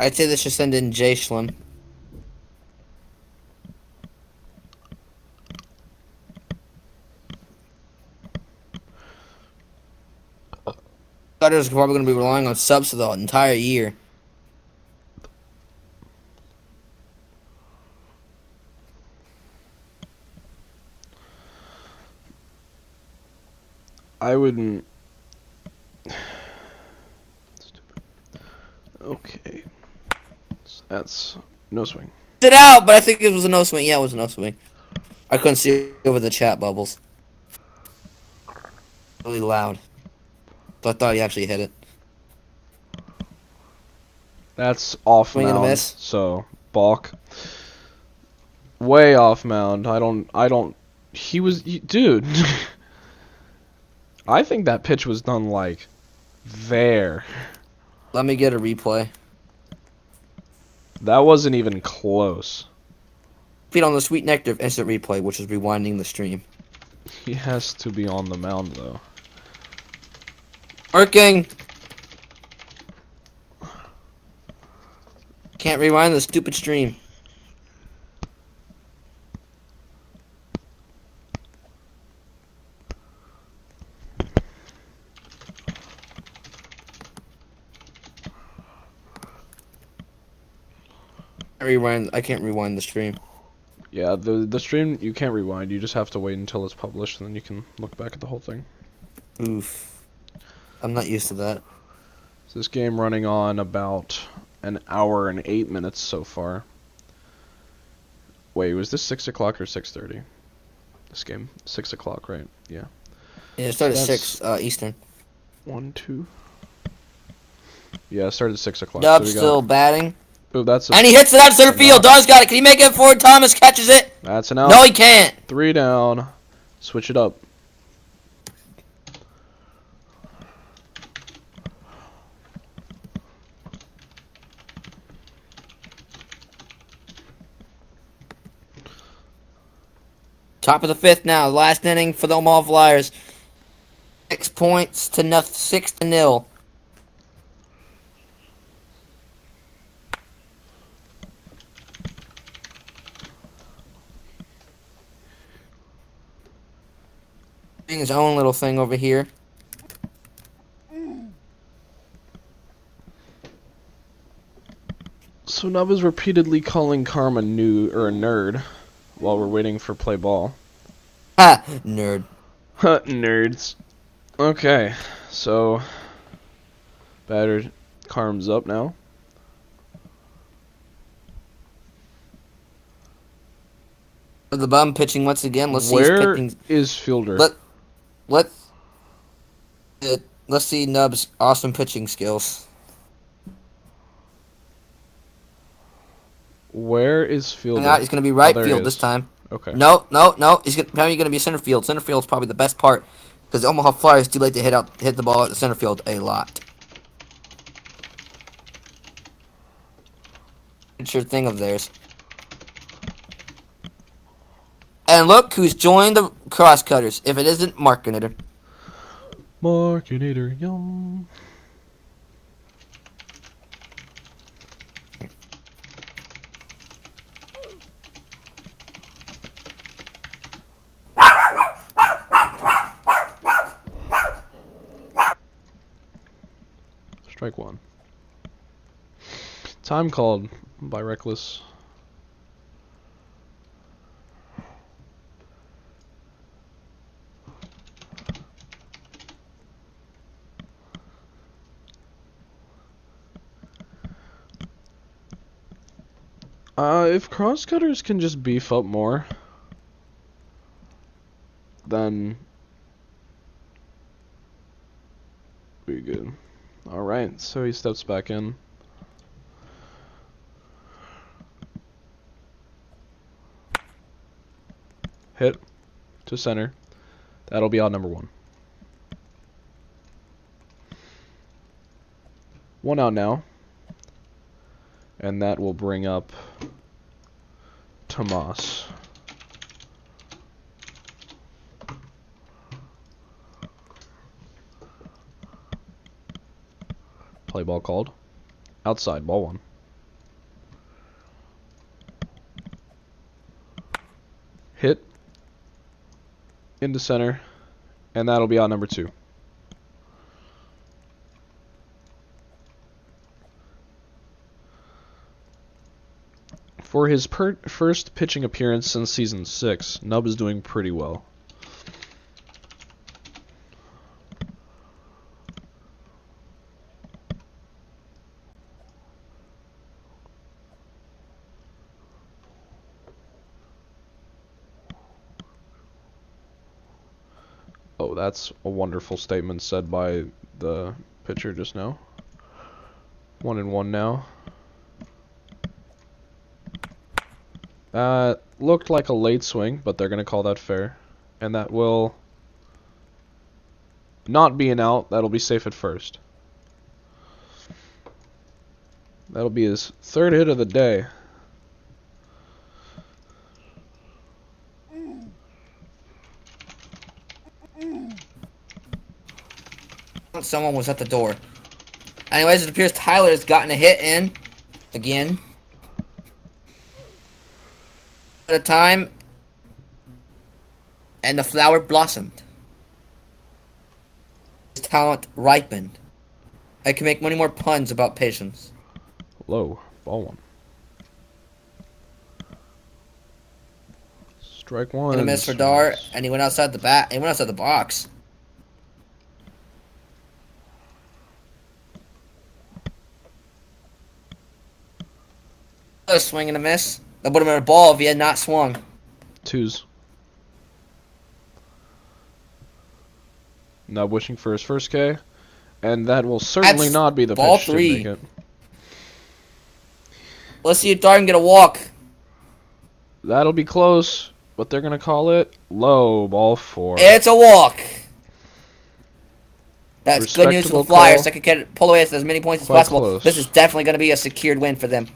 I'd say they should send in Jay Schlim. Cutters are probably going to be relying on subs for the entire year. I wouldn't. Okay. That's no swing. It out, but I think it was a no swing. Yeah, it was a no swing. I couldn't see over the chat bubbles. Really loud. So I thought he actually hit it. That's off Swing and a mound. miss. So balk. Way off mound. I don't. Dude. I think that pitch was done like there. Let me get a replay. That wasn't even close. Feed on the sweet nectar of instant replay, which is rewinding the stream. He has to be on the mound though. Working. Can't rewind the stupid stream. I can't rewind the stream. Yeah, the stream you can't rewind. You just have to wait until it's published, and then you can look back at the whole thing. Oof. I'm not used to that. So this game running on about an hour and 8 minutes so far. Wait, was this 6 o'clock or 6:30? This game, 6 o'clock, right? Yeah. Yeah, it started at That's- 6 Eastern. 1, 2. Yeah, it started at 6 o'clock. Dub's so we still got, batting. oh, that's And he hits it out center field. Dar's got it. Can he make it before Thomas catches it? That's an out. No, he can't. 3 down. Switch it up. Top of the 5th now. Last inning for the Omaha Flyers. points to 6-0. Doing his own little thing over here. So Nub is repeatedly calling Karm a nerd while we're waiting for play ball. Ha! Nerd. Nerds. Okay, so batter Karm's up now. The bum pitching once again. Let's see Where his pitching. is Fielder? Let's see Nub's awesome pitching skills. Where is Fielder? Now he's going to be right there he field is. this time. Okay. No. He's probably going to be center field. Center field's probably the best part because the Omaha Flyers do like to hit the ball at the center field a lot. Sure thing of theirs. And look who's joined the Crosscutters. If it isn't Markinator. Markinator, yum. Strike one. Time called by Reckless. If Crosscutters can just beef up more, then be good. Alright, so he steps back in. Hit to center. That'll be out number one. 1 out now. And that will bring up Tomas. Play ball called. Outside, ball one. Hit. Into center. And that'll be out number two. For his first pitching appearance since Season 6, Nub is doing pretty well. Oh, that's a wonderful statement said by the pitcher just now. 1-1 now. Looked like a late swing, but they're going to call that fair. And that will not be an out. That'll be safe at first. That'll be his third hit of the day. Someone was at the door. Anyways, it appears Tyler has gotten a hit in again. At a time, and the flower blossomed. His talent ripened. I can make many more puns about patience. Low, ball one. Strike one. And a miss for Dar, and he went outside the bat. He went outside the box. A swing and a miss. That would have been a ball if he had not swung. Twos. Nub wishing for his first K, and that will certainly That's not be the ball pitch three. to make it. Let's see if Dar can get a walk. That'll be close, but they're gonna call it low, ball four. It's a walk. That's good news for the Respectable Flyers. call. They can get pull away with as many points as Quite possible. close. This is definitely going to be a secured win for them.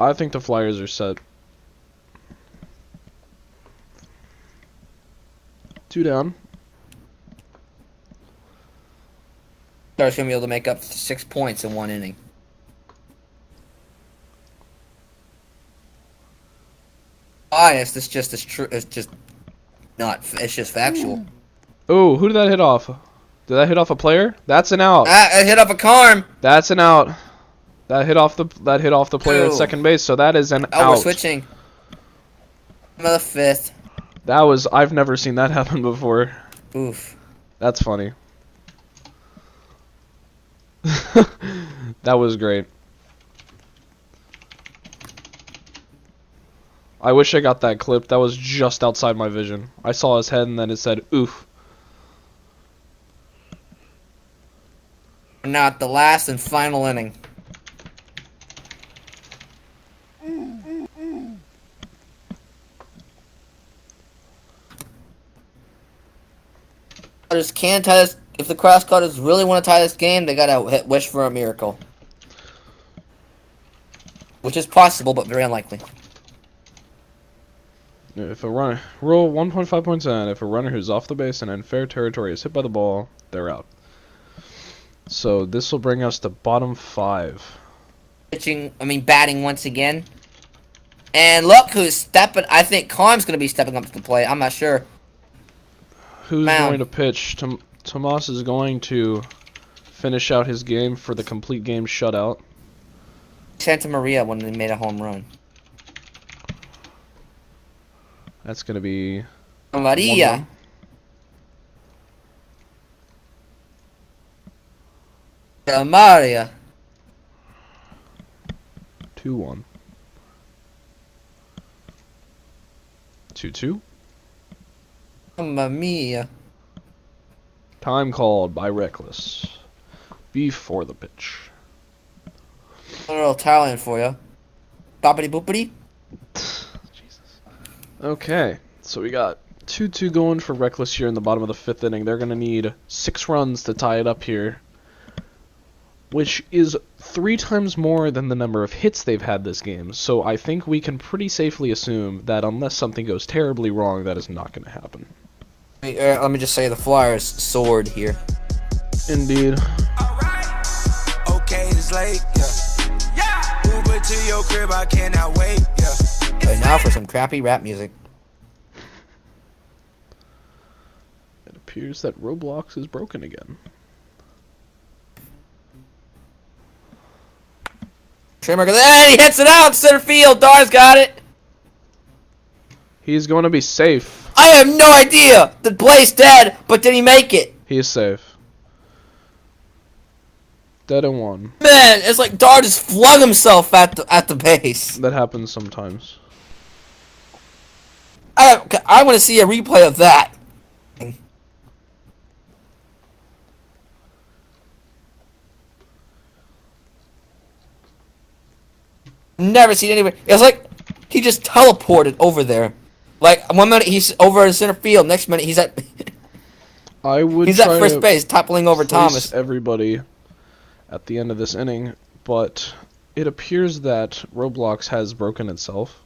I think the Flyers are set. 2 down. Star's gonna be able to make up 6 points in 1 inning. Honest, it's just as true. It's just not. It's just factual. Oh, who did that hit off? Did that hit off a player? That's an out. I hit up a Carm. That's an out. That hit off the player at Ew. second base, so that is an Oh, out. we're switching. I'm the 5th. I've never seen that happen before. Oof. That's funny. That was great. I wish I got that clip. That was just outside my vision. I saw his head and then it said, oof. We're now at the last and final inning. Just can't tie this. If the Crosscutters really want to tie this game, they gotta wish for a miracle, which is possible but very unlikely. If a runner, rule 1.5 points in, if a runner who's off the base and in fair territory is hit by the ball, they're out. So this will bring us to bottom 5. Batting once again. And look who's stepping. I think Carm's gonna be stepping up to the plate. I'm not sure. Who's Mound. going to pitch? Tomas is going to finish out his game for the complete game shutout. Santa Maria when they made a home run. That's going to be Maria. 1-1. Maria. 2-1. 2-2. Mamma mia. Time called by Reckless. Before the pitch. A little Italian for you. Boppity boopity. Jesus. Okay, so we got 2-2 going for Reckless here in the bottom of the 5th inning. They're going to need 6 runs to tie it up here, which is 3 times more than the number of hits they've had this game. So I think we can pretty safely assume that unless something goes terribly wrong, that is not going to happen. Let me just say the Flyers soared here. Indeed. Alright. Okay, it's late. Yeah. Uber to your crib, I cannot wait. Yeah. But now for some crappy rap music. It appears that Roblox is broken again. Trimmer goes, and he hits it out center field. Dar's got it. He's going to be safe. I have no idea. The play's dead, but did he make it? He is safe. Dead and 1. Man, it's like Dar just flung himself at the base. That happens sometimes. I want to see a replay of that. Never seen anybody. It's like he just teleported over there. Like 1 minute he's over in center field, next minute he's at He's at first base, toppling over Thomas. Everybody at the end of this inning, but it appears that Roblox has broken itself.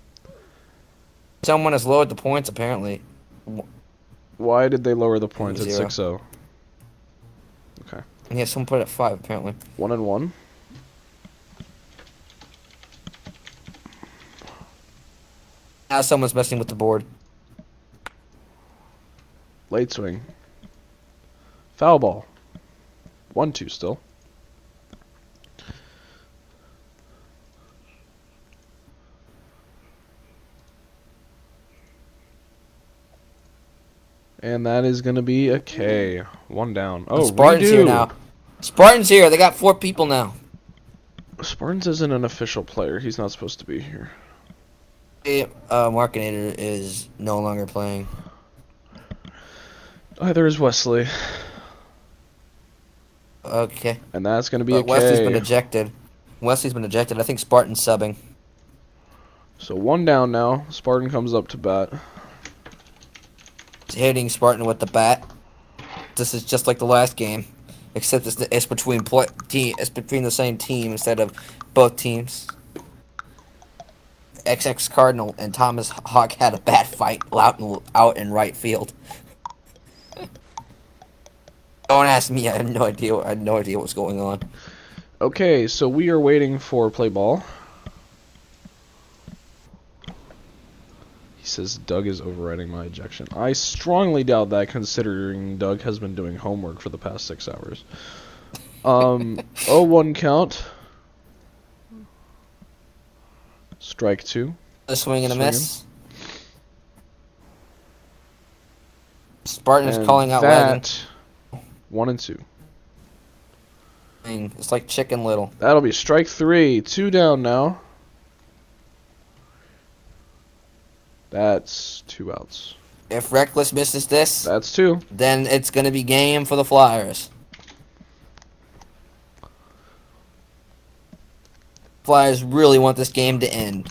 Someone has lowered the points apparently. Why did they lower the points at 0. 6-0? Okay. And yeah, someone put it at 5 apparently. 1-1. Now someone's messing with the board. Late swing. Foul ball. 1-2 still. And that is going to be a K. 1 down. Oh, Spartans redo. here now. Spartans here. They got 4 people now. Spartans isn't an official player. He's not supposed to be here. Markinator is no longer playing. Either is Wesley. Okay. And that's going to be a K. Wesley's been ejected. Wesley's been ejected. I think Spartan's subbing. So 1 down now. Spartan comes up to bat. He's hitting Spartan with the bat. This is just like the last game, except it's between it's between the same team instead of both teams. XX Cardinal and Thomas Hawk had a bad fight out in right field. Don't ask me. I had no idea. I had no idea what was going on. Okay, so we are waiting for play ball. He says Doug is overriding my ejection. I strongly doubt that, considering Doug has been doing homework for the past 6 hours. 0-1 count. Strike 2. A swing and a Swinging. miss. Spartan is And calling out wagging. that 1 and 2. It's like Chicken Little. That'll be strike 3. 2 down now. That's 2 outs. If Reckless misses this, That's 2. then it's going to be game for the Flyers. Flyers really want this game to end.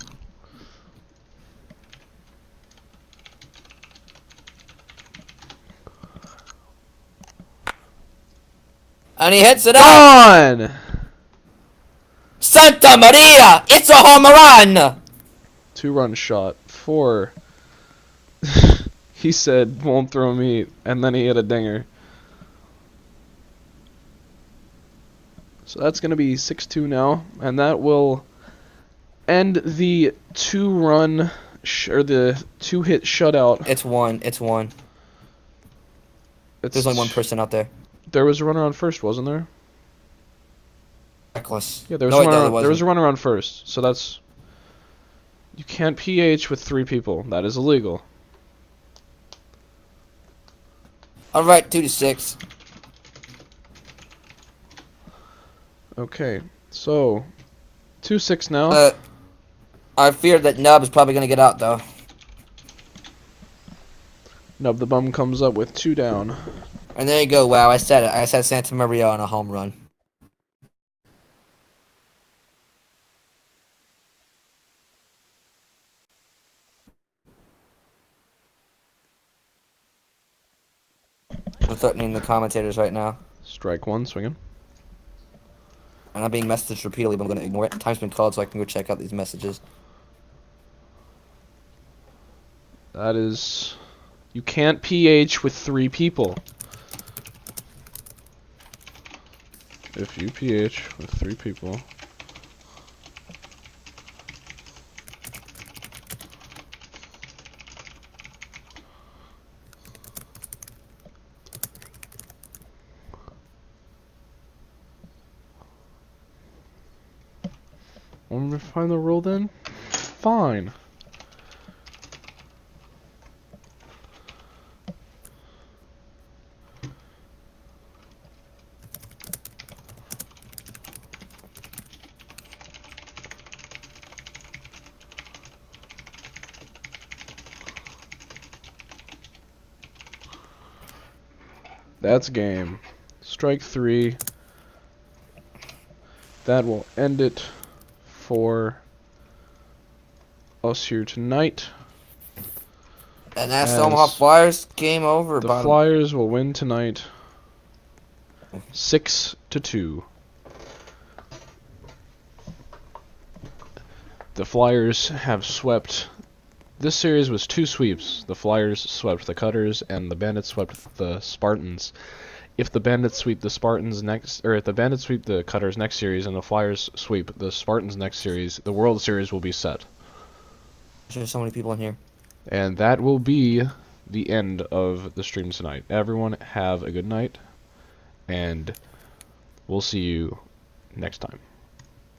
And he hits it out. On! Santa Maria! It's a home run! 2-run shot. 4. He said, won't throw me, and then he hit a dinger. So that's going to be 6-2 now, and that will end the 2-run, or the 2-hit shutout. It's one. It's one. There's only one person out there. There was a runner on first, wasn't there? Reckless. Yeah, there was, No, wait, a, no, runner, there there was a wasn't. runner on first, so that's... You can't PH with 3 people. That is illegal. Alright, 2-6. Okay, so 2-6 now. I fear that Nub is probably going to get out, though. Nub the Bum comes up with 2 down. And there you go. Wow, I said it. I said Santa Maria on a home run. I'm threatening the commentators right now. Strike 1, swinging. And I'm being messaged repeatedly, but I'm going to ignore it. Time's been called, so I can go check out these messages. That is... You can't PH with 3 people. If you PH with 3 people... Want me to find the rule then? Fine. That's game. Strike 3. That will end it for us here tonight. And that's As the Omaha Flyers. Game over. The bottom. Flyers will win tonight 6-2. The Flyers have swept. This series was 2 sweeps. The Flyers swept the Cutters and the Bandits swept the Spartans. If the Bandits sweep the Spartans next, or if the Bandits sweep the Cutters next series and the Flyers sweep the Spartans next series, the World Series will be set. There's so many people in here. And that will be the end of the stream tonight. Everyone have a good night, and we'll see you next time.